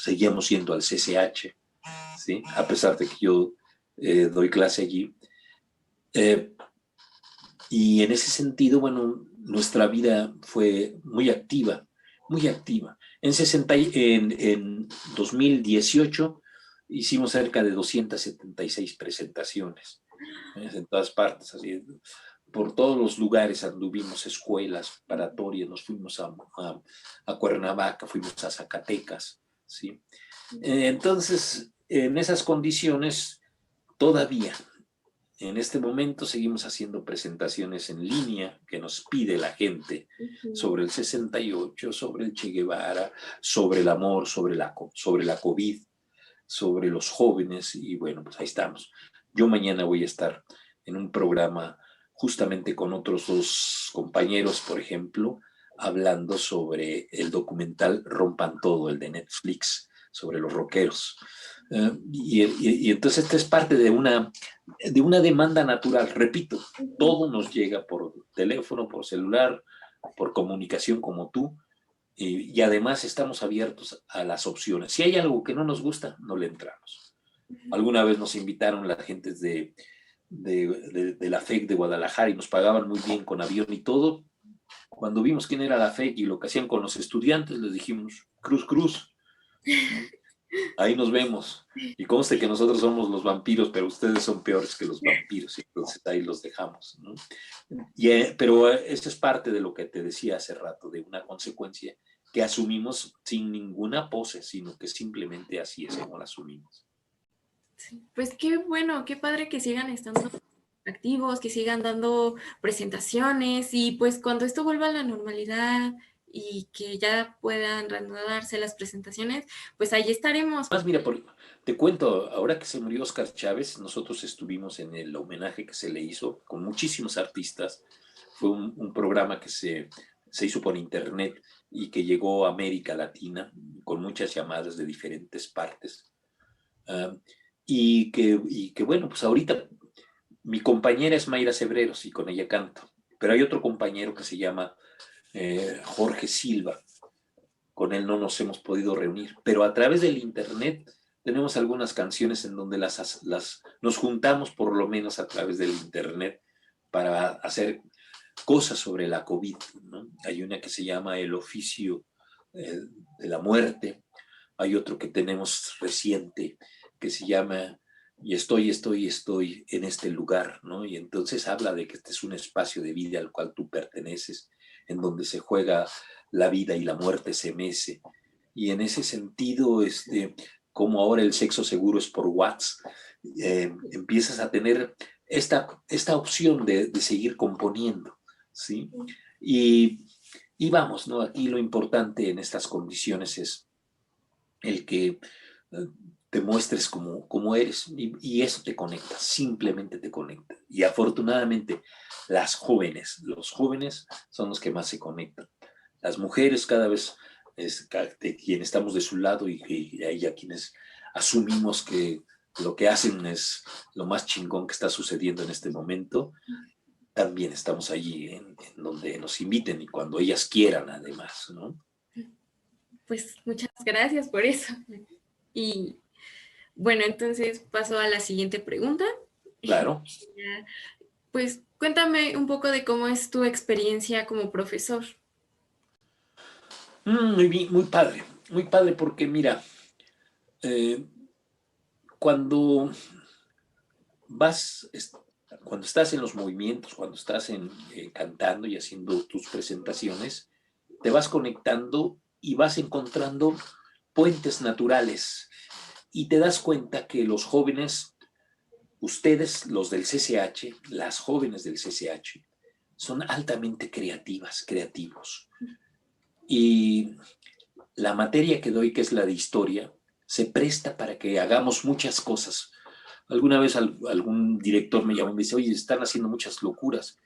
seguíamos yendo al CCH, ¿sí? A pesar de que yo doy clase allí. Y en ese sentido, bueno, nuestra vida fue muy activa, muy activa. En 2018 hicimos cerca de 276 presentaciones, en todas partes, así, por todos los lugares anduvimos, escuelas, preparatorias, nos fuimos a Cuernavaca, fuimos a Zacatecas, ¿sí? Entonces, en esas condiciones, todavía, en este momento seguimos haciendo presentaciones en línea que nos pide la gente sobre el 68, sobre el Che Guevara, sobre el amor, sobre la COVID, sobre los jóvenes, y bueno, pues ahí estamos. Yo mañana voy a estar en un programa justamente con otros dos compañeros, por ejemplo, hablando sobre el documental Rompan Todo, el de Netflix, sobre los rockeros. Y entonces esta es parte de una demanda natural. Repito, todo nos llega por teléfono, por celular, por comunicación como tú, y además estamos abiertos a las opciones. Si hay algo que no nos gusta, no le entramos. Alguna vez nos invitaron las gentes de la FEC de Guadalajara y nos pagaban muy bien con avión y todo. Cuando vimos quién era la FEC y lo que hacían con los estudiantes, les dijimos, cruz, cruz. Ahí nos vemos. Y conste que nosotros somos los vampiros, pero ustedes son peores que los vampiros, entonces ahí los dejamos, ¿no? Pero eso es parte de lo que te decía hace rato, de una consecuencia que asumimos sin ninguna pose, sino que simplemente así es como la asumimos. Sí, pues qué bueno, qué padre que sigan estando activos, que sigan dando presentaciones y pues cuando esto vuelva a la normalidad y que ya puedan reanudarse las presentaciones, pues ahí estaremos. Más, mira, te cuento, ahora que se murió Oscar Chávez, nosotros estuvimos en el homenaje que se le hizo con muchísimos artistas. Fue un programa que se hizo por internet y que llegó a América Latina con muchas llamadas de diferentes partes. Y que bueno, pues ahorita mi compañera es Mayra Cebreros y con ella canto, pero hay otro compañero que se llama Jorge Silva. Con él no nos hemos podido reunir, pero a través del internet tenemos algunas canciones en donde nos juntamos por lo menos a través del internet para hacer cosas sobre la COVID, ¿no? Hay una que se llama El oficio de la muerte, hay otro que tenemos reciente que se llama Y estoy en este lugar, ¿no? Y entonces habla de que este es un espacio de vida al cual tú perteneces, en donde se juega la vida y la muerte se mece. Y en ese sentido, como ahora el sexo seguro es por WhatsApp, empiezas a tener esta opción de seguir componiendo, ¿sí? Y vamos, ¿no? Aquí lo importante en estas condiciones es el que te muestres como eres y eso te conecta, simplemente te conecta. Y afortunadamente los jóvenes son los que más se conectan. Las mujeres cada vez es de quien estamos de su lado y hay a quienes asumimos que lo que hacen es lo más chingón que está sucediendo en este momento. También estamos allí en donde nos inviten y cuando ellas quieran además, ¿no? Pues muchas gracias por eso. Y bueno, entonces paso a la siguiente pregunta. Claro. Pues cuéntame un poco de cómo es tu experiencia como profesor. Muy padre porque mira, eh, cuando vas, cuando estás en los movimientos, cuando estás cantando y haciendo tus presentaciones, te vas conectando y vas encontrando puentes naturales y te das cuenta que los jóvenes, ustedes, los del CCH, las jóvenes del CCH, son altamente creativos. Y la materia que doy, que es la de historia, se presta para que hagamos muchas cosas. Alguna vez algún director me llamó y me dice, oye, están haciendo muchas locuras.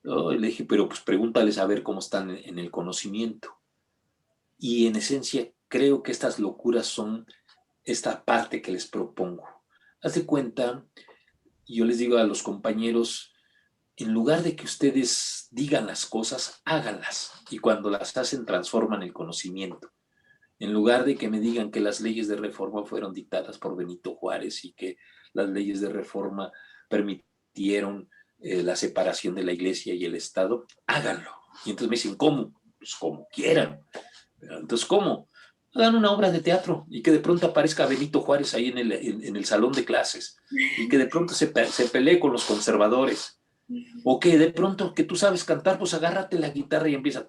¿No? Y le dije, pero pues pregúntales a ver cómo están en el conocimiento. Y en esencia, creo que estas locuras son esta parte que les propongo. Haz de cuenta, yo les digo a los compañeros, en lugar de que ustedes digan las cosas, háganlas. Y cuando las hacen, transforman el conocimiento. En lugar de que me digan que las leyes de reforma fueron dictadas por Benito Juárez y que las leyes de reforma permitieron la separación de la iglesia y el Estado, háganlo. Y entonces me dicen, ¿cómo? Pues como quieran. Entonces, ¿cómo? Hagan una obra de teatro y que de pronto aparezca Benito Juárez ahí en el salón de clases y que de pronto se pelee con los conservadores. O que de pronto que tú sabes cantar, pues agárrate la guitarra y empieza.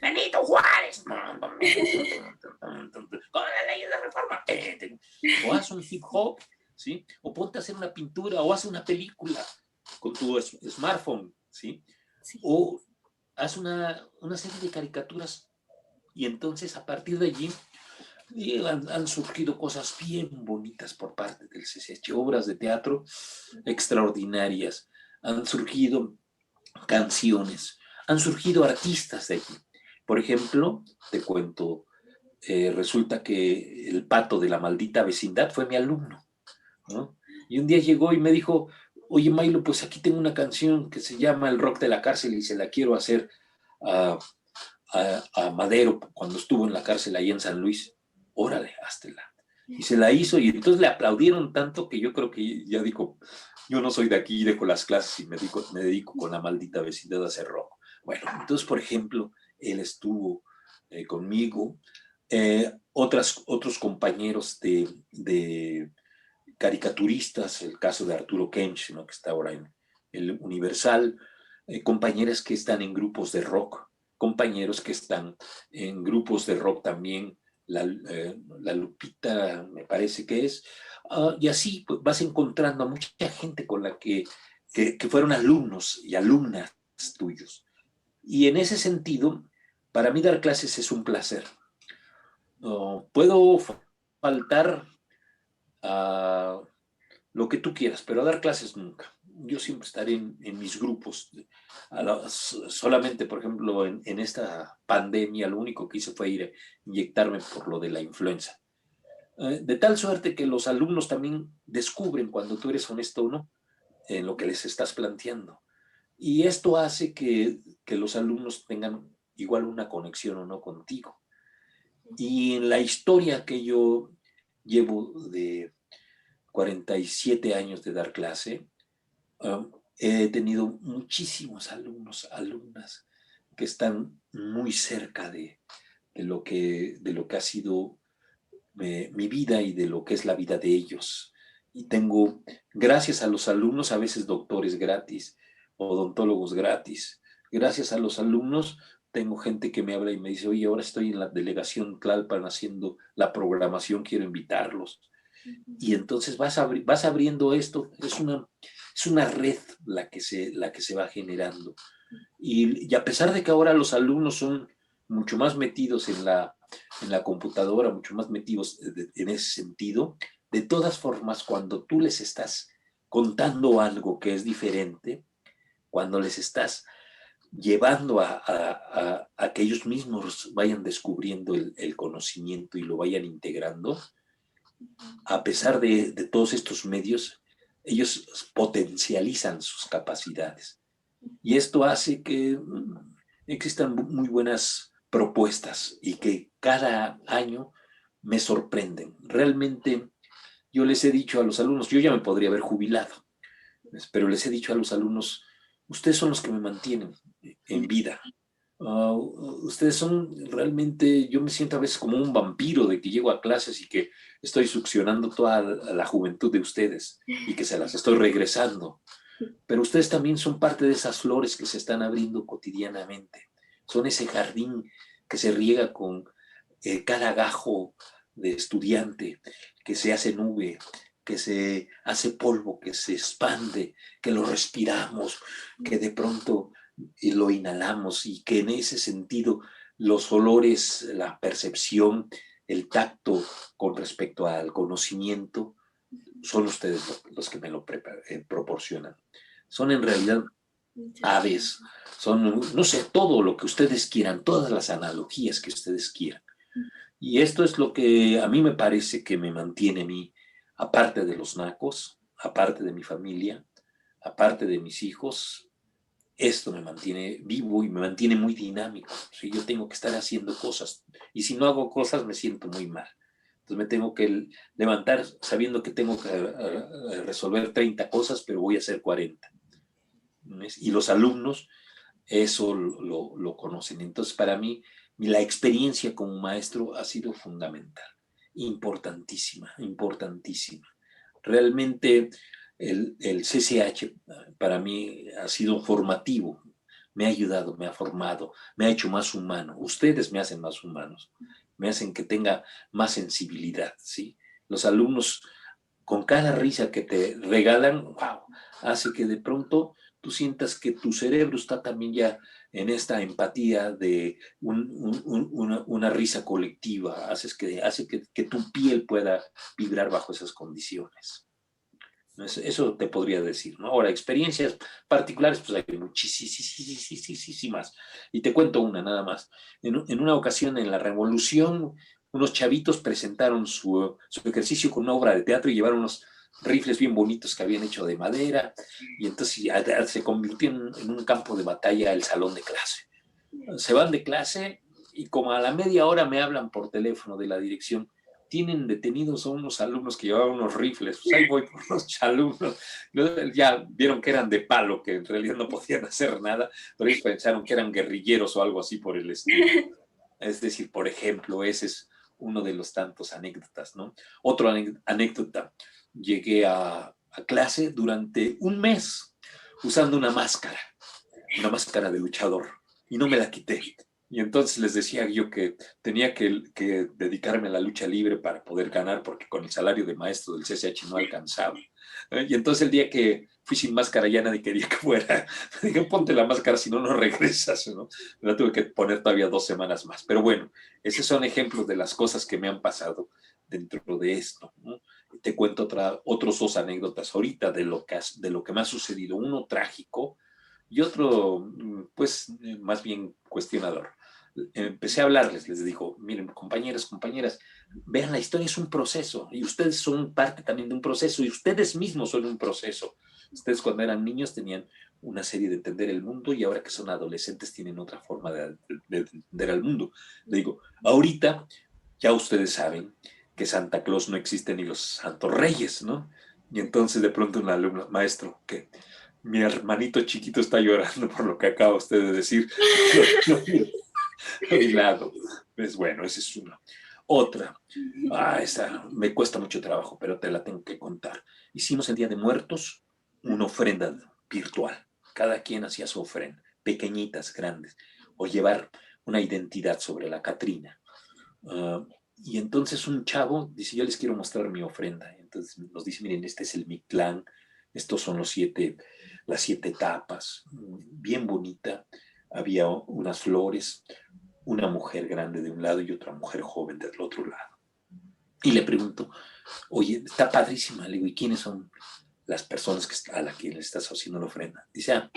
Benito Juárez. Con la ley de reforma. O haz un hip hop, ¿sí? O ponte a hacer una pintura, o haz una película con tu smartphone, ¿sí? Sí. O haz una serie de caricaturas y entonces a partir de allí han surgido cosas bien bonitas por parte del CCH, obras de teatro extraordinarias, han surgido canciones, han surgido artistas de aquí. Por ejemplo, te cuento, resulta que el Pato de la Maldita Vecindad fue mi alumno, ¿no? Y un día llegó y me dijo, oye Milo, pues aquí tengo una canción que se llama El Rock de la Cárcel y se la quiero hacer a Madero cuando estuvo en la cárcel ahí en San Luis. Órale, háztela. Y se la hizo y entonces le aplaudieron tanto que yo creo que ya dijo, yo no soy de aquí, dejo las clases y me dedico con la maldita vecindad a hacer rock. Bueno, entonces, por ejemplo, él estuvo conmigo, otros compañeros de caricaturistas, el caso de Arturo Kench, ¿no? Que está ahora en el Universal, compañeras que están en grupos de rock, compañeros que están en grupos de rock también, la Lupita me parece que es, y así pues, vas encontrando a mucha gente con la que fueron alumnos y alumnas tuyos. Y en ese sentido, para mí dar clases es un placer. Puedo faltar a lo que tú quieras, pero a dar clases nunca. Yo siempre estaré en mis grupos. Solamente, por ejemplo, en esta pandemia, lo único que hice fue ir a inyectarme por lo de la influenza. De tal suerte que los alumnos también descubren cuando tú eres honesto o no en lo que les estás planteando. Y esto hace que los alumnos tengan igual una conexión o no contigo. Y en la historia que yo llevo de 47 años de dar clase, he tenido muchísimos alumnos, alumnas que están muy cerca de lo que ha sido mi vida y de lo que es la vida de ellos. Y tengo, gracias a los alumnos, a veces doctores gratis, odontólogos gratis. Gracias a los alumnos, tengo gente que me habla y me dice, oye, ahora estoy en la delegación Tlalpan haciendo la programación, quiero invitarlos. Y entonces vas abriendo esto, es una red la que se va generando. Y a pesar de que ahora los alumnos son mucho más metidos en la computadora, mucho más metidos en ese sentido, de todas formas, cuando tú les estás contando algo que es diferente, cuando les estás llevando a que ellos mismos vayan descubriendo el conocimiento y lo vayan integrando, a pesar de todos estos medios, ellos potencializan sus capacidades. Y esto hace que existan muy buenas propuestas y que cada año me sorprenden. Realmente yo les he dicho a los alumnos, yo ya me podría haber jubilado, pero les he dicho a los alumnos, ustedes son los que me mantienen en vida. Ustedes son realmente, yo me siento a veces como un vampiro de que llego a clases y que estoy succionando toda la juventud de ustedes y que se las estoy regresando. Pero ustedes también son parte de esas flores que se están abriendo cotidianamente. Son ese jardín que se riega con cada gajo de estudiante, que se hace nube, que se hace polvo, que se expande, que lo respiramos, que de pronto lo inhalamos y que en ese sentido los olores, la percepción, el tacto con respecto al conocimiento, son ustedes los que me lo proporcionan. Son en realidad aves, son, no sé, todo lo que ustedes quieran, todas las analogías que ustedes quieran. Y esto es lo que a mí me parece que me mantiene a mí, aparte de los nacos, aparte de mi familia, aparte de mis hijos, esto me mantiene vivo y me mantiene muy dinámico. ¿Sí? Yo tengo que estar haciendo cosas y si no hago cosas me siento muy mal. Entonces me tengo que levantar sabiendo que tengo que resolver 30 cosas, pero voy a hacer 40. ¿Ves? Y los alumnos eso lo conocen. Entonces para mí la experiencia como maestro ha sido fundamental, importantísima, importantísima. Realmente el CCH para mí ha sido formativo, me ha ayudado, me ha formado, me ha hecho más humano. Ustedes me hacen más humanos, me hacen que tenga más sensibilidad, ¿sí? Los alumnos, con cada risa que te regalan, wow, hace que de pronto tú sientas que tu cerebro está también ya en esta empatía de una risa colectiva, hace que tu piel pueda vibrar bajo esas condiciones. Eso te podría decir, ¿no? Ahora, experiencias particulares, pues hay muchísimas. Y te cuento una nada más. En una ocasión en la Revolución, unos chavitos presentaron su ejercicio con una obra de teatro y llevaron unos rifles bien bonitos que habían hecho de madera, y entonces se convirtió en un campo de batalla el salón de clase. Se van de clase y como a la media hora me hablan por teléfono de la dirección, tienen detenidos a unos alumnos que llevaban unos rifles, pues ahí voy por los alumnos, ya vieron que eran de palo, que en realidad no podían hacer nada, pero ellos pensaron que eran guerrilleros o algo así por el estilo. Es decir, por ejemplo, ese es uno de los tantos anécdotas, ¿no? Otra anécdota, llegué a clase durante un mes usando una máscara de luchador, y no me la quité. Y entonces les decía yo que tenía que dedicarme a la lucha libre para poder ganar, porque con el salario de maestro del CCH no alcanzaba. Y entonces el día que fui sin máscara ya nadie quería que fuera. Me dije, ponte la máscara, si no, no regresas, ¿no? Me la tuve que poner todavía 2 semanas más. Pero bueno, esos son ejemplos de las cosas que me han pasado dentro de esto, ¿no? Te cuento otros 2 anécdotas ahorita de lo que me ha sucedido. Uno trágico y otro, pues, más bien cuestionador. Empecé a hablarles, les digo, miren, compañeras, vean, la historia es un proceso y ustedes son parte también de un proceso y ustedes mismos son un proceso. Ustedes cuando eran niños tenían una serie de entender el mundo y ahora que son adolescentes tienen otra forma de entender al mundo. Le digo, ahorita ya ustedes saben que Santa Claus no existe ni los santos reyes, ¿no? Y entonces de pronto un alumno, maestro, que mi hermanito chiquito está llorando por lo que acaba usted de decir. A mi lado. Pues bueno, esa es una. Otra, esa me cuesta mucho trabajo, pero te la tengo que contar. Hicimos el Día de Muertos una ofrenda virtual. Cada quien hacía su ofrenda, pequeñitas, grandes, o llevar una identidad sobre la Catrina. Y entonces un chavo dice, yo les quiero mostrar mi ofrenda. Entonces nos dice, miren, este es el Mictlán, estos son las 7 etapas, bien bonita. Había unas flores, una mujer grande de un lado y otra mujer joven del otro lado. Y le pregunto, oye, está padrísima. Le digo, ¿y quiénes son las personas a las que le estás haciendo la ofrenda? Dice,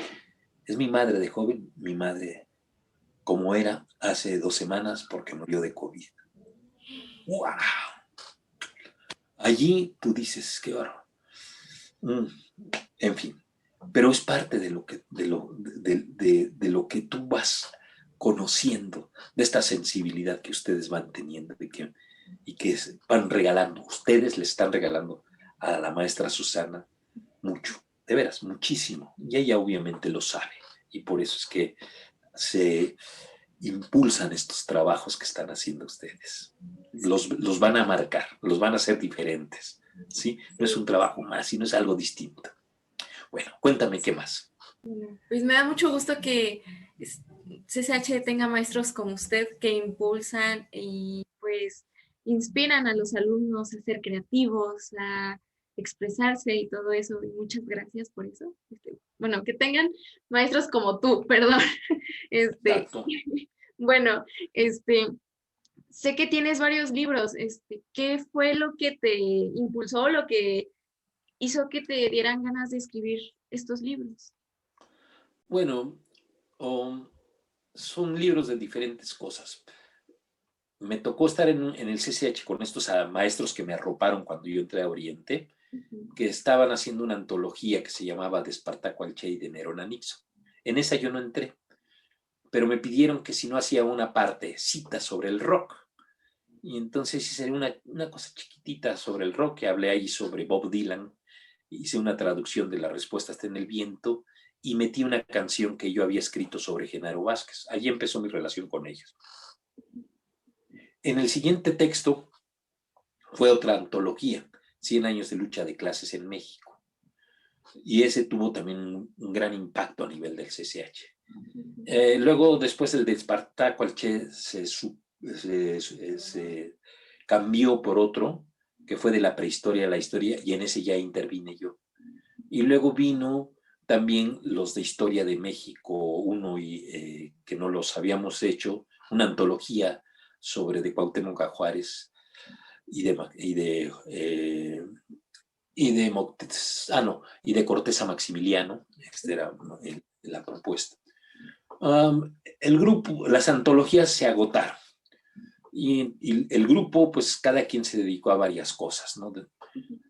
es mi madre de joven, mi madre como era hace 2 semanas porque murió de COVID. ¡Wow! Allí tú dices, qué barro. En fin, pero es parte de lo de lo que tú vas conociendo, de esta sensibilidad que ustedes van teniendo y que van regalando. Ustedes le están regalando a la maestra Susana mucho, de veras, muchísimo. Y ella obviamente lo sabe. Y por eso es que se impulsan estos trabajos que están haciendo ustedes. Los van a marcar, los van a hacer diferentes. ¿Sí? No es un trabajo más, sino es algo distinto. Bueno, cuéntame qué más. Pues me da mucho gusto que CCH tenga maestros como usted que impulsan y pues inspiran a los alumnos a ser creativos, a expresarse y todo eso. Y muchas gracias por eso. Bueno, que tengan maestros como tú, perdón. Exacto. Bueno, sé que tienes varios libros. ¿Qué fue lo que te impulsó, lo que hizo que te dieran ganas de escribir estos libros? Bueno, um, son libros de diferentes cosas. Me tocó estar en el CCH con estos maestros que me arroparon cuando yo entré a Oriente, que estaban haciendo una antología que se llamaba De Espartaco al Che y de Nerón a Nixon. En esa yo no entré, pero me pidieron que si no hacía una partecita sobre el rock. Y entonces hice una cosa chiquitita sobre el rock, que hablé ahí sobre Bob Dylan, hice una traducción de La respuesta está en el viento y metí una canción que yo había escrito sobre Genaro Vázquez. Allí empezó mi relación con ellos. En el siguiente texto fue otra antología, 100 años de lucha de clases en México. Y ese tuvo también un gran impacto a nivel del CCH. Luego, después el de Espartaco al Che se cambió por otro, que fue de la prehistoria a la historia, y en ese ya intervine yo. Y luego vino también los de Historia de México 1, que no los habíamos hecho, una antología sobre de Cuauhtémoc a Juárez y de Cortés a Maximiliano. Esta era la propuesta. El grupo, las antologías se agotaron. Y el grupo, pues cada quien se dedicó a varias cosas, ¿no?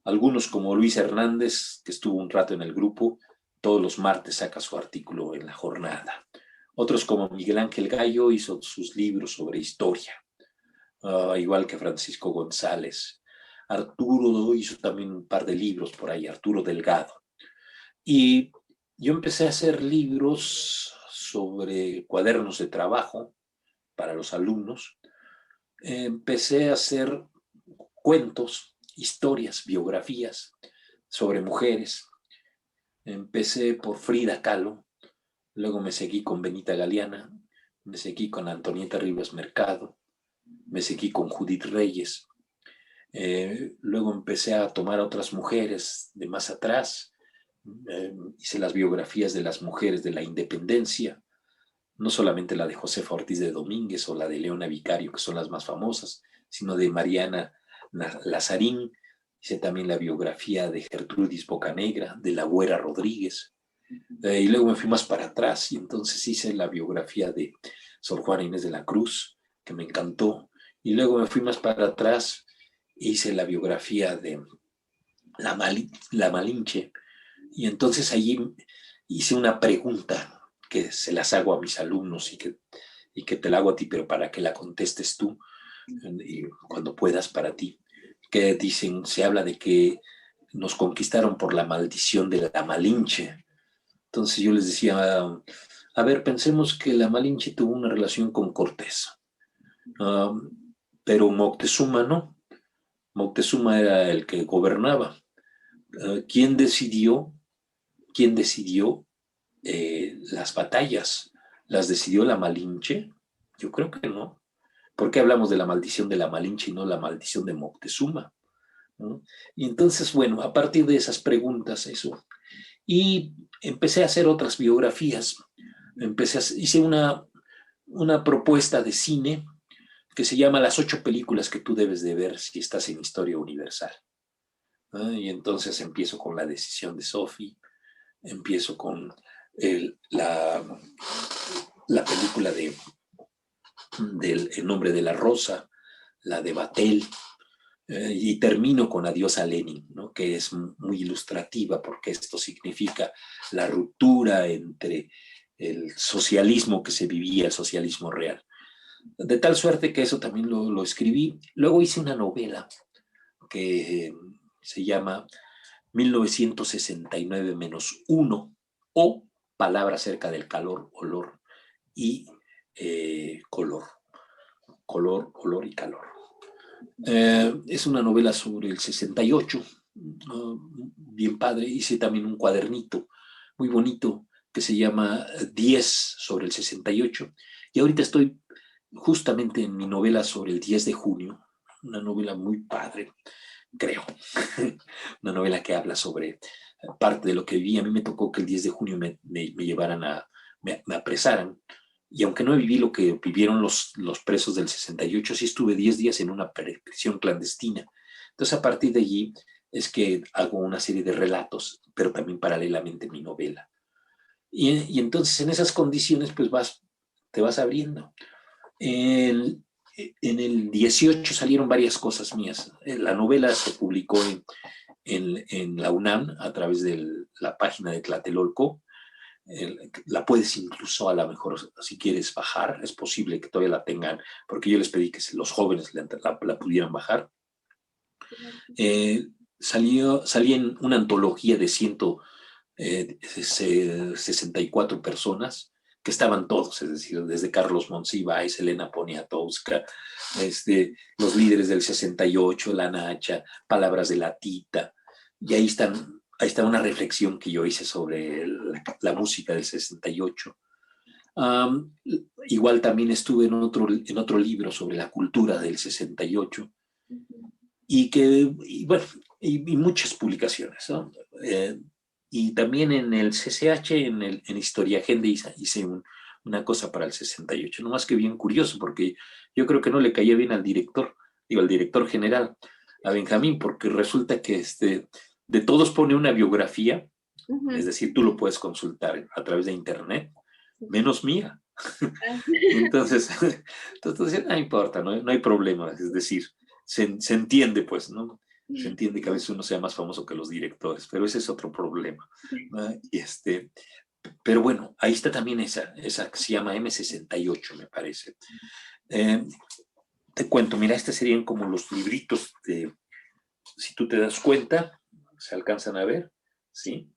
Algunos como Luis Hernández, que estuvo un rato en el grupo, todos los martes saca su artículo en La Jornada. Otros como Miguel Ángel Gallo hizo sus libros sobre historia, igual que Francisco González. Arturo hizo también un par de libros por ahí, Arturo Delgado. Y yo empecé a hacer libros sobre cuadernos de trabajo para los alumnos. Empecé a hacer cuentos, historias, biografías sobre mujeres. Empecé por Frida Kahlo, luego me seguí con Benita Galeana, me seguí con Antonieta Rivas Mercado, me seguí con Judith Reyes. Luego empecé a tomar a otras mujeres de más atrás. Hice las biografías de las mujeres de la independencia, no solamente la de Josefa Ortiz de Domínguez o la de Leona Vicario, que son las más famosas, sino de Mariana Lazarín. Hice también la biografía de Gertrudis Bocanegra, de la Güera Rodríguez. Y luego me fui más para atrás y entonces hice la biografía de Sor Juana Inés de la Cruz, que me encantó. Y luego me fui más para atrás e hice la biografía de la Malinche. Y entonces allí hice una pregunta que se las hago a mis alumnos y que te la hago a ti, pero para que la contestes tú y cuando puedas para ti. Que dicen, se habla de que nos conquistaron por la maldición de la Malinche. Entonces yo les decía, a ver, pensemos que la Malinche tuvo una relación con Cortés, pero Moctezuma no. Moctezuma era el que gobernaba. ¿Quién decidió las batallas? ¿Las decidió la Malinche? Yo creo que no, ¿por qué hablamos de la maldición de la Malinche y no la maldición de Moctezuma? ¿No? Y entonces, bueno, a partir de esas preguntas, eso. Y empecé a hacer otras biografías. Hice una propuesta de cine que se llama Las 8 películas que tú debes de ver si estás en Historia Universal. ¿No? Y entonces empiezo con La decisión de Sophie, empiezo con la película del El nombre de la rosa, la de Batel, y termino con Adiós a Lenin, ¿no? Que es muy ilustrativa porque esto significa la ruptura entre el socialismo que se vivía, el socialismo real. De tal suerte que eso también lo escribí. Luego hice una novela que se llama 1969-1 o Palabras acerca del calor, olor y color. Color, olor y calor. Es una novela sobre el 68, bien padre. Hice también un cuadernito muy bonito que se llama 10 sobre el 68. Y ahorita estoy justamente en mi novela sobre el 10 de junio, una novela muy padre, creo. Una novela que habla sobre parte de lo que viví. A mí me tocó que el 10 de junio me llevaran me apresaran. Y aunque no viví lo que vivieron los presos del 68, sí estuve 10 días en una prisión clandestina. Entonces, a partir de allí es que hago una serie de relatos, pero también paralelamente mi novela. Y entonces, en esas condiciones, pues te vas abriendo. En el 18 salieron varias cosas mías. La novela se publicó en la UNAM a través de la página de Tlatelolco. La puedes incluso a lo mejor, si quieres bajar, es posible que todavía la tengan, porque yo les pedí que los jóvenes la pudieran bajar. Salí en una antología de 164 personas, que estaban todos, es decir, desde Carlos Monsiváis, Elena Poniatowska, los líderes del 68, La Nacha, Palabras de la Tita, y ahí está una reflexión que yo hice sobre la música del 68. Igual también estuve en otro libro sobre la cultura del 68 bueno, y muchas publicaciones, ¿no? Y también en el CCH, en Historia Agenda, hice una cosa para el 68, no más que bien curioso, porque yo creo que no le caía bien al director general, a Benjamín, porque resulta que de todos pone una biografía, es decir, tú lo puedes consultar a través de internet, menos mía. Entonces no importa, no hay problema, es decir, se entiende, pues, ¿no? Se entiende que a veces uno sea más famoso que los directores, pero ese es otro problema, ¿no? Pero bueno, ahí está también esa que se llama M68, me parece. Te cuento, mira, serían como los libritos si tú te das cuenta, se alcanzan a ver, ¿sí?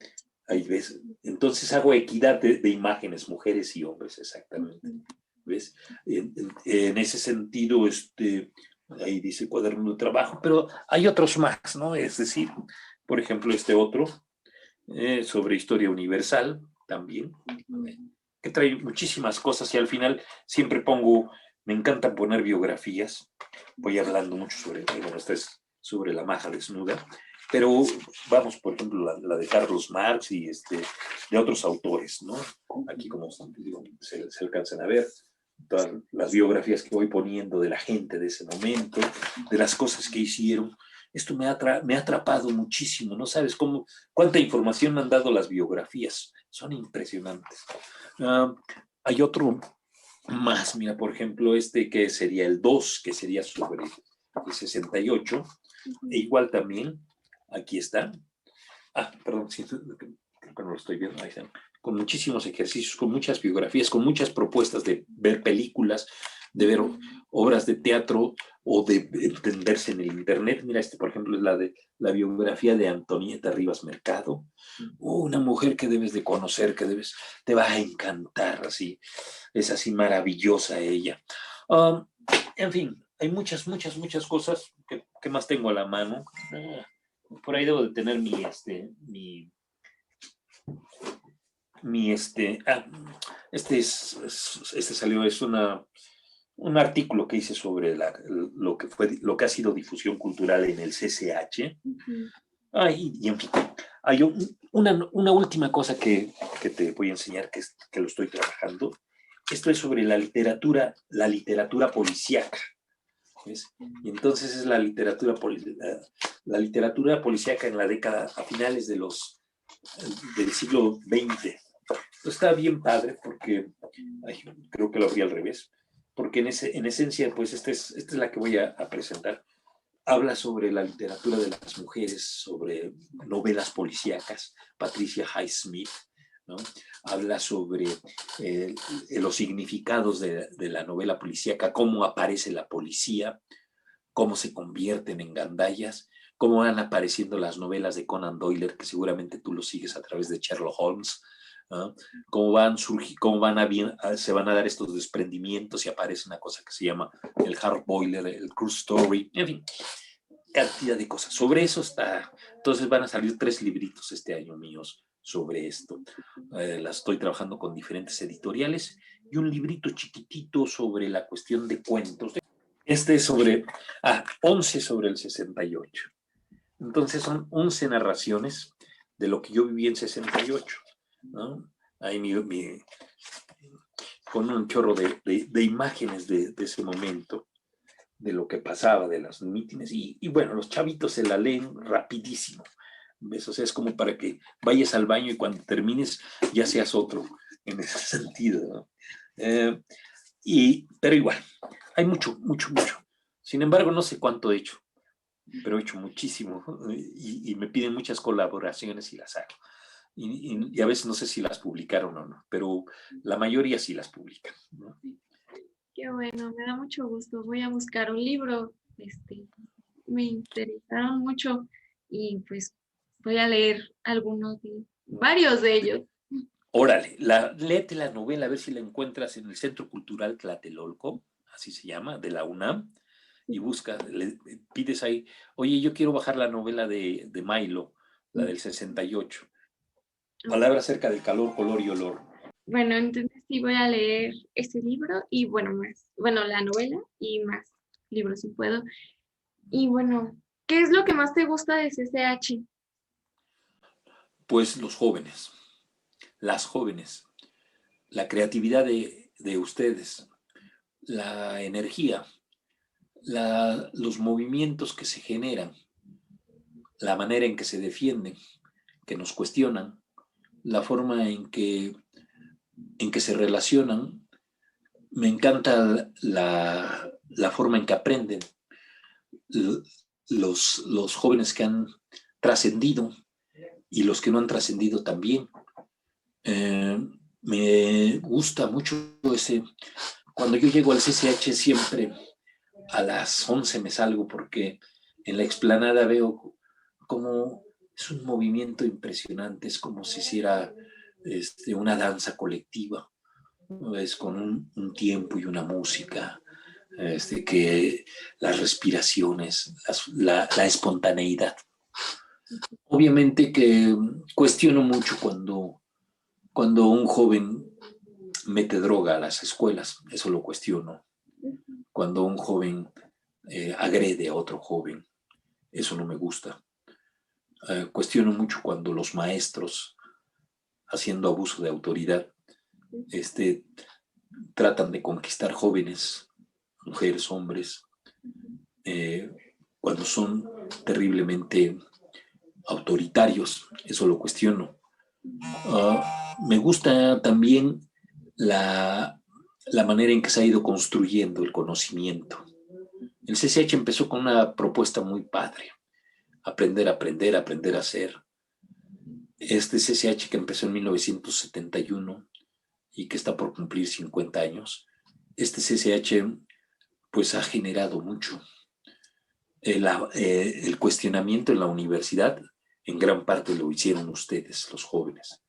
Ahí ves. Entonces hago equidad de imágenes, mujeres y hombres, exactamente. ¿Ves? En ese sentido, ahí dice cuaderno de trabajo, pero hay otros más, ¿no? Es decir, por ejemplo, otro sobre historia universal también, que trae muchísimas cosas y al final siempre me encanta poner biografías, voy hablando mucho sobre la maja desnuda, pero vamos, por ejemplo, la de Carlos Marx y de otros autores, ¿no? Aquí, como digo, se alcanzan a ver todas las biografías que voy poniendo de la gente de ese momento, de las cosas que hicieron. Esto me ha atrapado muchísimo, no sabes cuánta información me han dado las biografías, son impresionantes. Hay otro más, mira, por ejemplo, que sería el 2, que sería sobre el 68, e igual también, aquí está. Perdón, creo que no lo estoy viendo, ahí están. Con muchísimos ejercicios, con muchas biografías, con muchas propuestas de ver películas, de ver obras de teatro o de entenderse en el internet. Mira, por ejemplo, es la biografía de Antonieta Rivas Mercado. Una mujer que debes de conocer, te va a encantar, así. Es así maravillosa ella. En fin, hay muchas cosas que más tengo a la mano. Por ahí debo de tener salió, es un artículo que hice sobre lo que ha sido difusión cultural en el CCH. Y en fin, hay una última cosa que te voy a enseñar, que lo estoy trabajando. Esto es sobre la literatura policíaca. ¿Ves? Y entonces es la literatura policíaca en la década, a finales del siglo XX. Está bien padre porque, creo que lo abrí al revés, porque en esencia, pues esta es la que voy a presentar. Habla sobre la literatura de las mujeres, sobre novelas policíacas, Patricia Highsmith, ¿no? Habla sobre los significados de la novela policíaca, cómo aparece la policía, cómo se convierten en gandallas, cómo van apareciendo las novelas de Conan Doyle, que seguramente tú lo sigues a través de Sherlock Holmes, ¿no? Cómo se van a dar estos desprendimientos y aparece una cosa que se llama el hard boiler, el cruise story, en fin, cantidad de cosas. Sobre eso está. Entonces van a salir 3 libritos este año míos sobre esto. Las estoy trabajando con diferentes editoriales y un librito chiquitito sobre la cuestión de cuentos. Este es sobre 11 sobre el 68. Entonces son 11 narraciones de lo que yo viví en 68, ¿no? Ahí con un chorro de imágenes de ese momento, de lo que pasaba, de las mítines, y bueno, los chavitos se la leen rapidísimo, ¿ves? O sea, es como para que vayas al baño y cuando termines ya seas otro, en ese sentido, ¿no? Pero igual, hay mucho. Sin embargo, no sé cuánto he hecho, pero he hecho muchísimo, y me piden muchas colaboraciones y las hago. Y a veces no sé si las publicaron o no, pero la mayoría sí las publican, ¿no? Qué bueno, me da mucho gusto. Voy a buscar un libro. Me interesaron mucho y pues voy a leer varios de ellos. Órale, léete la novela, a ver si la encuentras en el Centro Cultural Tlatelolco, así se llama, de la UNAM, y pides ahí, oye, yo quiero bajar la novela de Milo, la del 68. Palabra acerca del calor, color y olor. Bueno, entonces sí voy a leer ese libro y la novela y más libros si puedo. Y bueno, ¿qué es lo que más te gusta de CCH? Pues los jóvenes, las jóvenes, la creatividad de ustedes, la energía, los movimientos que se generan, la manera en que se defienden, que nos cuestionan, la forma en que se relacionan. Me encanta la forma en que aprenden. Los jóvenes que han trascendido y los que no han trascendido también. Me gusta mucho cuando yo llego al CCH siempre a las 11 me salgo porque en la explanada veo como es un movimiento impresionante, es como si hiciera una danza colectiva, es con un tiempo y una música, que las respiraciones, la espontaneidad. Obviamente que cuestiono mucho cuando un joven mete droga a las escuelas, eso lo cuestiono. Cuando un joven agrede a otro joven, eso no me gusta. Cuestiono mucho cuando los maestros, haciendo abuso de autoridad, tratan de conquistar jóvenes, mujeres, hombres, cuando son terriblemente autoritarios, eso lo cuestiono. Me gusta también la manera en que se ha ido construyendo el conocimiento. El CCH empezó con una propuesta muy padre, aprender a hacer. Este CCH que empezó en 1971 y que está por cumplir 50 años, este CCH pues ha generado mucho. El cuestionamiento en la universidad en gran parte lo hicieron ustedes, los jóvenes.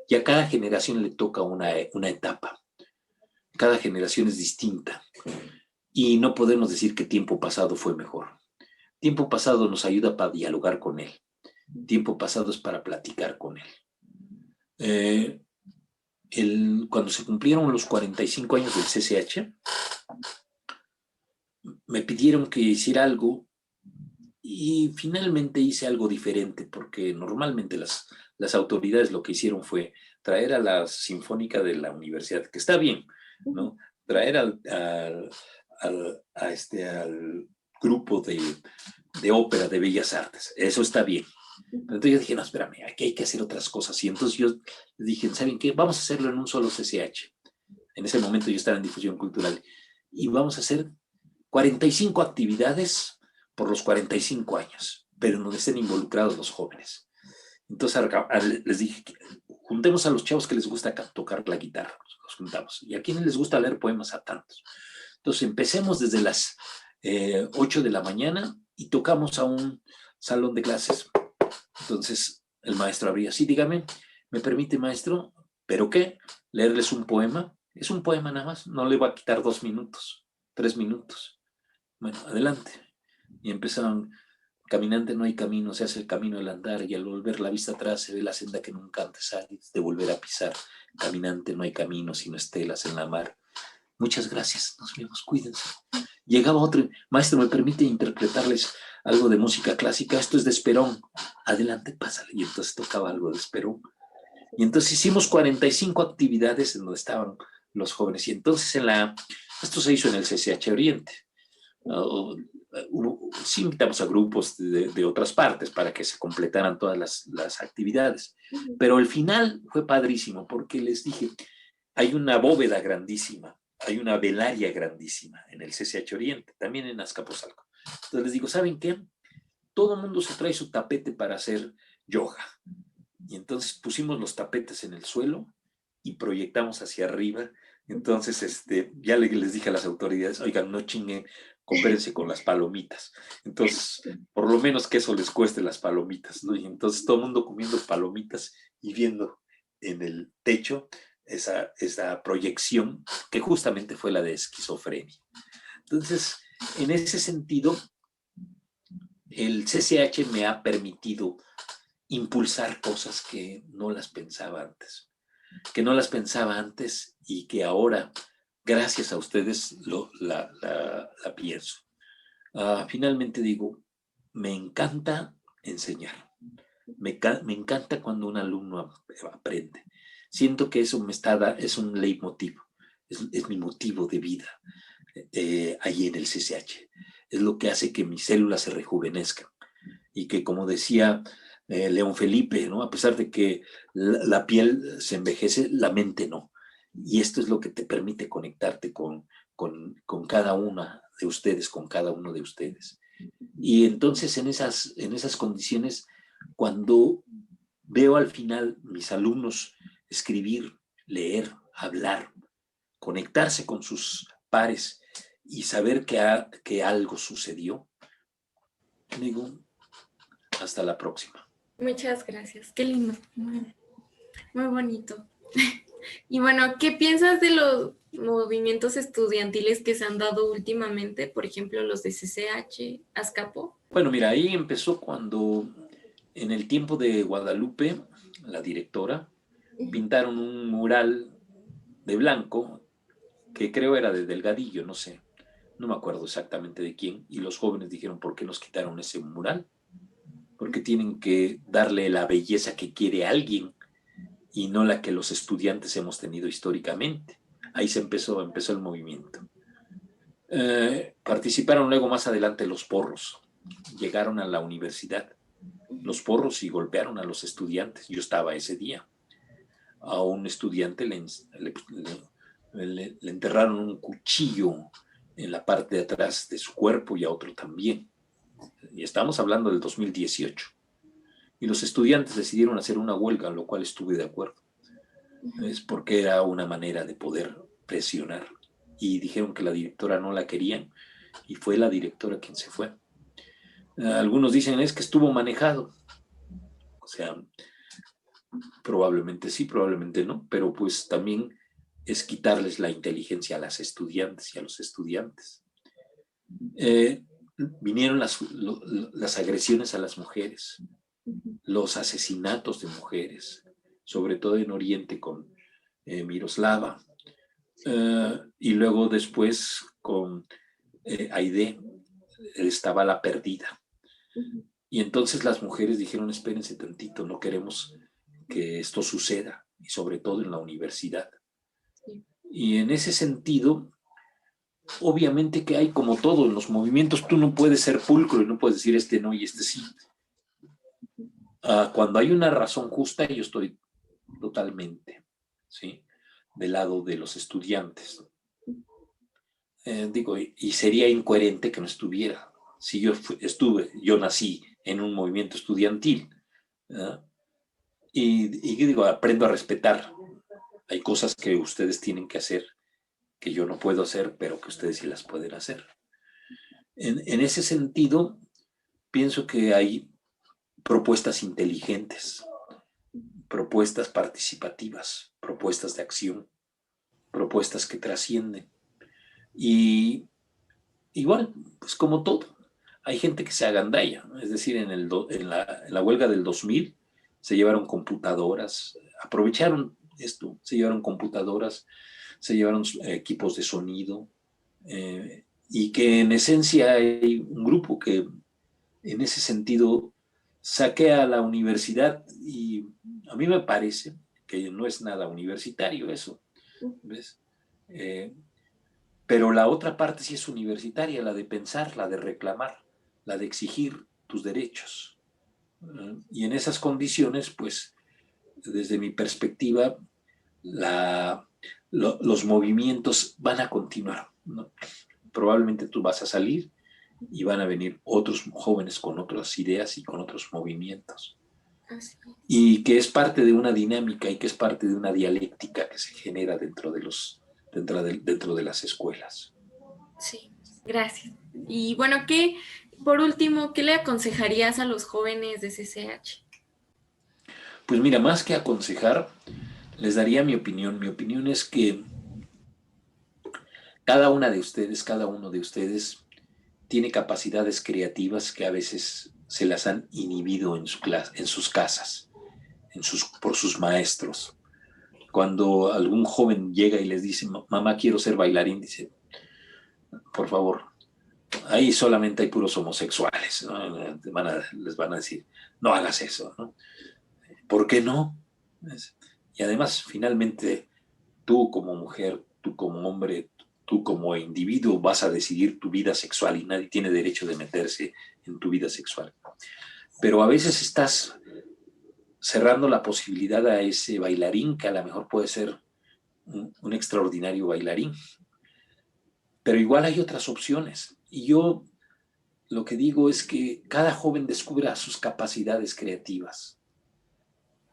Y a cada generación le toca una etapa. Cada generación es distinta. Y no podemos decir que tiempo pasado fue mejor. Tiempo pasado nos ayuda para dialogar con él. Tiempo pasado es para platicar con él. Cuando se cumplieron los 45 años del CCH, me pidieron que hiciera algo y finalmente hice algo diferente, porque normalmente las autoridades lo que hicieron fue traer a la Sinfónica de la universidad, que está bien, ¿no? Traer al grupo de ópera de Bellas Artes, eso está bien. Entonces yo dije, no, espérame, aquí hay que hacer otras cosas. Y entonces yo dije, ¿saben qué? Vamos a hacerlo en un solo CCH. En ese momento yo estaba en difusión cultural. Y vamos a hacer 45 actividades por los 45 años, pero en donde estén involucrados los jóvenes. Entonces les dije, juntemos a los chavos que les gusta tocar la guitarra, los juntamos. Y a quienes les gusta leer poemas, a tantos. Entonces empecemos desde las 8 de la mañana y tocamos a un salón de clases. Entonces el maestro abría, sí, dígame, ¿me permite, maestro? ¿Pero qué? ¿Leerles un poema? Es un poema nada más, no le va a quitar 2 minutos, 3 minutos. Bueno, adelante. Y empezaron, caminante no hay camino, se hace el camino al andar, y al volver la vista atrás se ve la senda que nunca antes sales de volver a pisar. Caminante no hay camino, sino estelas en la mar. Muchas gracias, nos vemos, cuídense. Llegaba otro, maestro, ¿me permite interpretarles algo de música clásica? Esto es de Esperón. Adelante, pásale. Y entonces tocaba algo de Esperón. Y entonces hicimos 45 actividades en donde estaban los jóvenes. Y entonces esto se hizo en el CCH Oriente. Sí invitamos a grupos de otras partes para que se completaran todas las actividades. Pero el final fue padrísimo porque les dije, hay una bóveda grandísima, hay una velaria grandísima en el CCH Oriente, también en Azcapotzalco. Entonces les digo, ¿saben qué? Todo el mundo se trae su tapete para hacer yoga. Y entonces pusimos los tapetes en el suelo y proyectamos hacia arriba. Entonces, ya les dije a las autoridades, oigan, no chinguen, coopérense con las palomitas. Entonces, por lo menos que eso les cueste las palomitas, ¿no? Y entonces todo el mundo comiendo palomitas y viendo en el techo esa proyección que justamente fue la de esquizofrenia. Entonces, en ese sentido, el CCH me ha permitido impulsar cosas que no las pensaba antes y que ahora, gracias a ustedes, la pienso. Finalmente digo, me encanta enseñar, me encanta cuando un alumno aprende. Siento que eso es un leitmotiv, es mi motivo de vida ahí en el CCH. Es lo que hace que mis células se rejuvenezcan y que, como decía León Felipe, ¿no? A pesar de que la piel se envejece, la mente no. Y esto es lo que te permite conectarte con cada una de ustedes, con cada uno de ustedes. Y entonces en esas condiciones, cuando veo al final mis alumnos escribir, leer, hablar, conectarse con sus pares y saber que algo sucedió, digo, hasta la próxima. Muchas gracias, qué lindo, muy, muy bonito. Y bueno, ¿qué piensas de los movimientos estudiantiles que se han dado últimamente? Por ejemplo, los de CCH, Azcapo. Bueno, mira, ahí empezó cuando en el tiempo de Guadalupe, la directora, pintaron un mural de blanco, que creo era de Delgadillo, no sé, no me acuerdo exactamente de quién, y los jóvenes dijeron, ¿por qué nos quitaron ese mural? Porque tienen que darle la belleza que quiere alguien y no la que los estudiantes hemos tenido históricamente. Ahí empezó el movimiento. Participaron luego más adelante los porros. Llegaron a la universidad los porros y golpearon a los estudiantes. Yo estaba ese día. A un estudiante le enterraron un cuchillo en la parte de atrás de su cuerpo y a otro también. Y estamos hablando del 2018. Y los estudiantes decidieron hacer una huelga, lo cual estuve de acuerdo. Es porque era una manera de poder presionar. Y dijeron que la directora no la querían y fue la directora quien se fue. Algunos dicen es que estuvo manejado. O sea, probablemente sí, probablemente no, pero pues también es quitarles la inteligencia a las estudiantes y a los estudiantes. Vinieron las agresiones a las mujeres, los asesinatos de mujeres, sobre todo en Oriente con Miroslava, y luego después con Aide estaba la perdida. Ujú. Y entonces las mujeres dijeron, espérense tantito, no queremos que esto suceda, y sobre todo en la universidad. Sí. Y en ese sentido, obviamente que hay como todo en los movimientos, tú no puedes ser pulcro y no puedes decir este no y este sí. Cuando hay una razón justa, yo estoy totalmente, ¿sí?, del lado de los estudiantes. Digo, y sería incoherente que no estuviera. Si yo nací en un movimiento estudiantil, ¿eh? Y digo, aprendo a respetar. Hay cosas que ustedes tienen que hacer que yo no puedo hacer, pero que ustedes sí las pueden hacer. En ese sentido, pienso que hay propuestas inteligentes, propuestas participativas, propuestas de acción, propuestas que trascienden. Y igual, pues como todo, hay gente que se agandalla, ¿no? Es decir, en la huelga del 2000 se llevaron computadoras, aprovecharon esto, se llevaron computadoras, se llevaron equipos de sonido, y que en esencia hay un grupo que en ese sentido saquea a la universidad, y a mí me parece que no es nada universitario eso, ¿ves? Eh, pero la otra parte sí es universitaria, la de pensar, la de reclamar, la de exigir tus derechos. Y en esas condiciones, pues, desde mi perspectiva, los movimientos van a continuar, ¿no? Probablemente tú vas a salir y van a venir otros jóvenes con otras ideas y con otros movimientos. Así es. Y que es parte de una dinámica y que es parte de una dialéctica que se genera dentro de las escuelas. Sí, gracias. Y bueno, por último, ¿qué le aconsejarías a los jóvenes de CCH? Pues mira, más que aconsejar, les daría mi opinión. Mi opinión es que cada uno de ustedes tiene capacidades creativas que a veces se las han inhibido en sus casas, por sus maestros. Cuando algún joven llega y les dice, mamá, quiero ser bailarín, dice, por favor, ahí solamente hay puros homosexuales, ¿no? Les van a decir, no hagas eso, ¿no? ¿Por qué no? Y además, finalmente, tú como mujer, tú como hombre, tú como individuo vas a decidir tu vida sexual y nadie tiene derecho de meterse en tu vida sexual. Pero a veces estás cerrando la posibilidad a ese bailarín que a lo mejor puede ser un extraordinario bailarín. Pero igual hay otras opciones. Y yo lo que digo es que cada joven descubra sus capacidades creativas,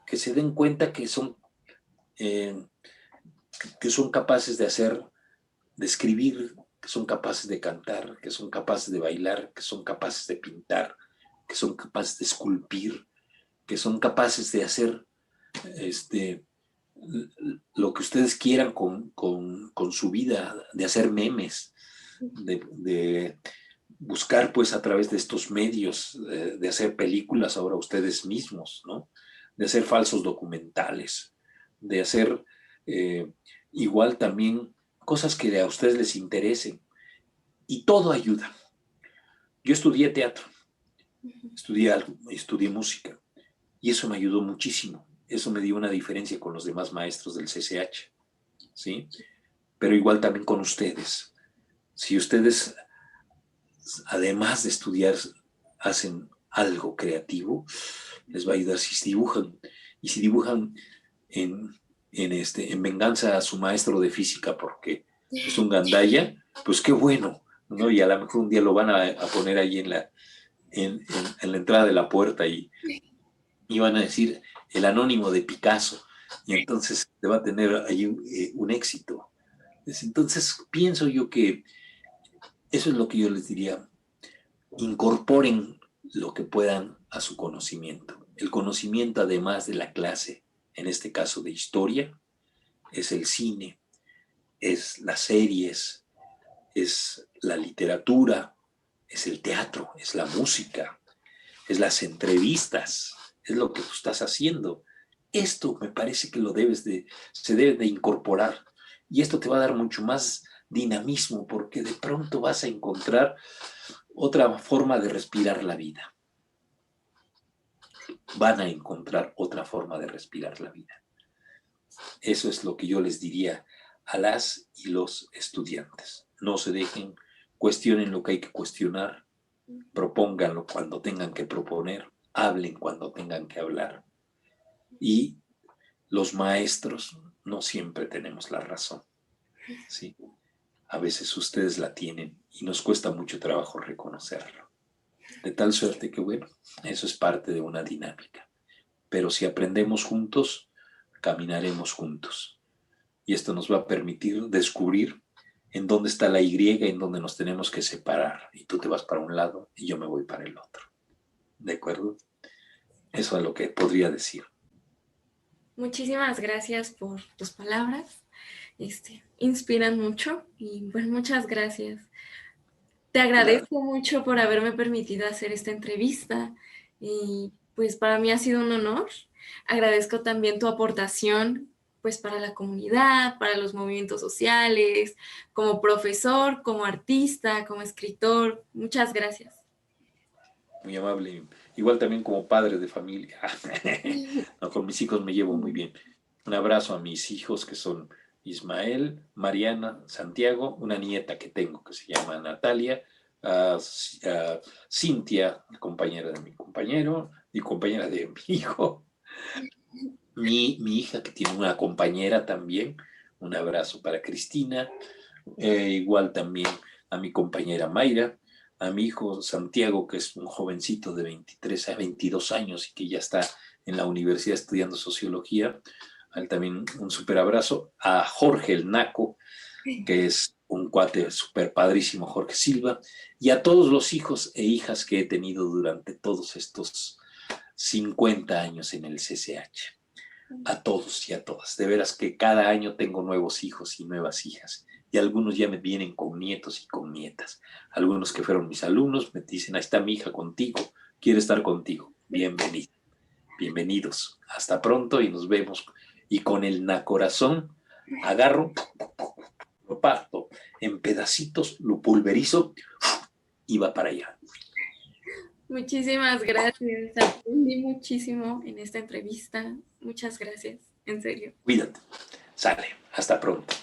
que se den cuenta eh, que son capaces de hacer, de escribir, que son capaces de cantar, que son capaces de bailar, que son capaces de pintar, que son capaces de esculpir, que son capaces de hacer este, lo que ustedes quieran con su vida, de hacer memes, de buscar pues a través de estos medios, de hacer películas ahora ustedes mismos, ¿no? De hacer falsos documentales, de hacer igual también cosas que a ustedes les interesen. Y todo ayuda. Yo estudié teatro, estudié música, y eso me ayudó muchísimo. Eso me dio una diferencia con los demás maestros del CCH, ¿sí? Pero igual también con ustedes. Si ustedes, además de estudiar, hacen algo creativo, les va a ayudar si dibujan. Y si dibujan en venganza a su maestro de física porque es un gandalla, pues qué bueno, ¿no? Y a lo mejor un día lo van a poner ahí en la entrada de la puerta y van a decir el anónimo de Picasso. Y entonces te va a tener ahí un éxito. Entonces pienso yo que eso es lo que yo les diría. Incorporen lo que puedan a su conocimiento. El conocimiento, además de la clase, en este caso de historia, es el cine, es las series, es la literatura, es el teatro, es la música, es las entrevistas, es lo que tú estás haciendo. Esto me parece que se debe de incorporar, y esto te va a dar mucho más dinamismo, porque de pronto vas a encontrar otra forma de respirar la vida. Van a encontrar otra forma de respirar la vida. Eso es lo que yo les diría a las y los estudiantes. No se dejen, cuestionen lo que hay que cuestionar, propónganlo cuando tengan que proponer, hablen cuando tengan que hablar. Y los maestros no siempre tenemos la razón, ¿sí? A veces ustedes la tienen y nos cuesta mucho trabajo reconocerlo. De tal suerte que, bueno, eso es parte de una dinámica. Pero si aprendemos juntos, caminaremos juntos. Y esto nos va a permitir descubrir en dónde está la Y, en dónde nos tenemos que separar. Y tú te vas para un lado y yo me voy para el otro. ¿De acuerdo? Eso es lo que podría decir. Muchísimas gracias por tus palabras. Inspiran mucho y bueno, muchas gracias. Te agradezco mucho por haberme permitido hacer esta entrevista y pues para mí ha sido un honor. Agradezco también tu aportación pues para la comunidad, para los movimientos sociales, como profesor, como artista, como escritor. Muchas gracias. Muy amable. Igual también como padre de familia. No, con mis hijos me llevo muy bien. Un abrazo a mis hijos que son Ismael, Mariana, Santiago, una nieta que tengo que se llama Natalia, a Cintia, compañera de mi compañero, y compañera de mi hijo, mi hija que tiene una compañera también. Un abrazo para Cristina, igual también a mi compañera Mayra, a mi hijo Santiago, que es un jovencito de 23 a 22 años y que ya está en la universidad estudiando sociología. A él también un súper abrazo. A Jorge el Naco, que es un cuate súper padrísimo, Jorge Silva, y a todos los hijos e hijas que he tenido durante todos estos 50 años en el CCH. A todos y a todas. De veras que cada año tengo nuevos hijos y nuevas hijas. Y algunos ya me vienen con nietos y con nietas. Algunos que fueron mis alumnos me dicen, ahí está mi hija contigo, quiere estar contigo. Bienvenido. Bienvenidos. Hasta pronto y nos vemos. Y con el nacorazón agarro, lo parto en pedacitos, lo pulverizo y va para allá. Muchísimas gracias. Aprendí muchísimo en esta entrevista. Muchas gracias, en serio. Cuídate. Sale. Hasta pronto.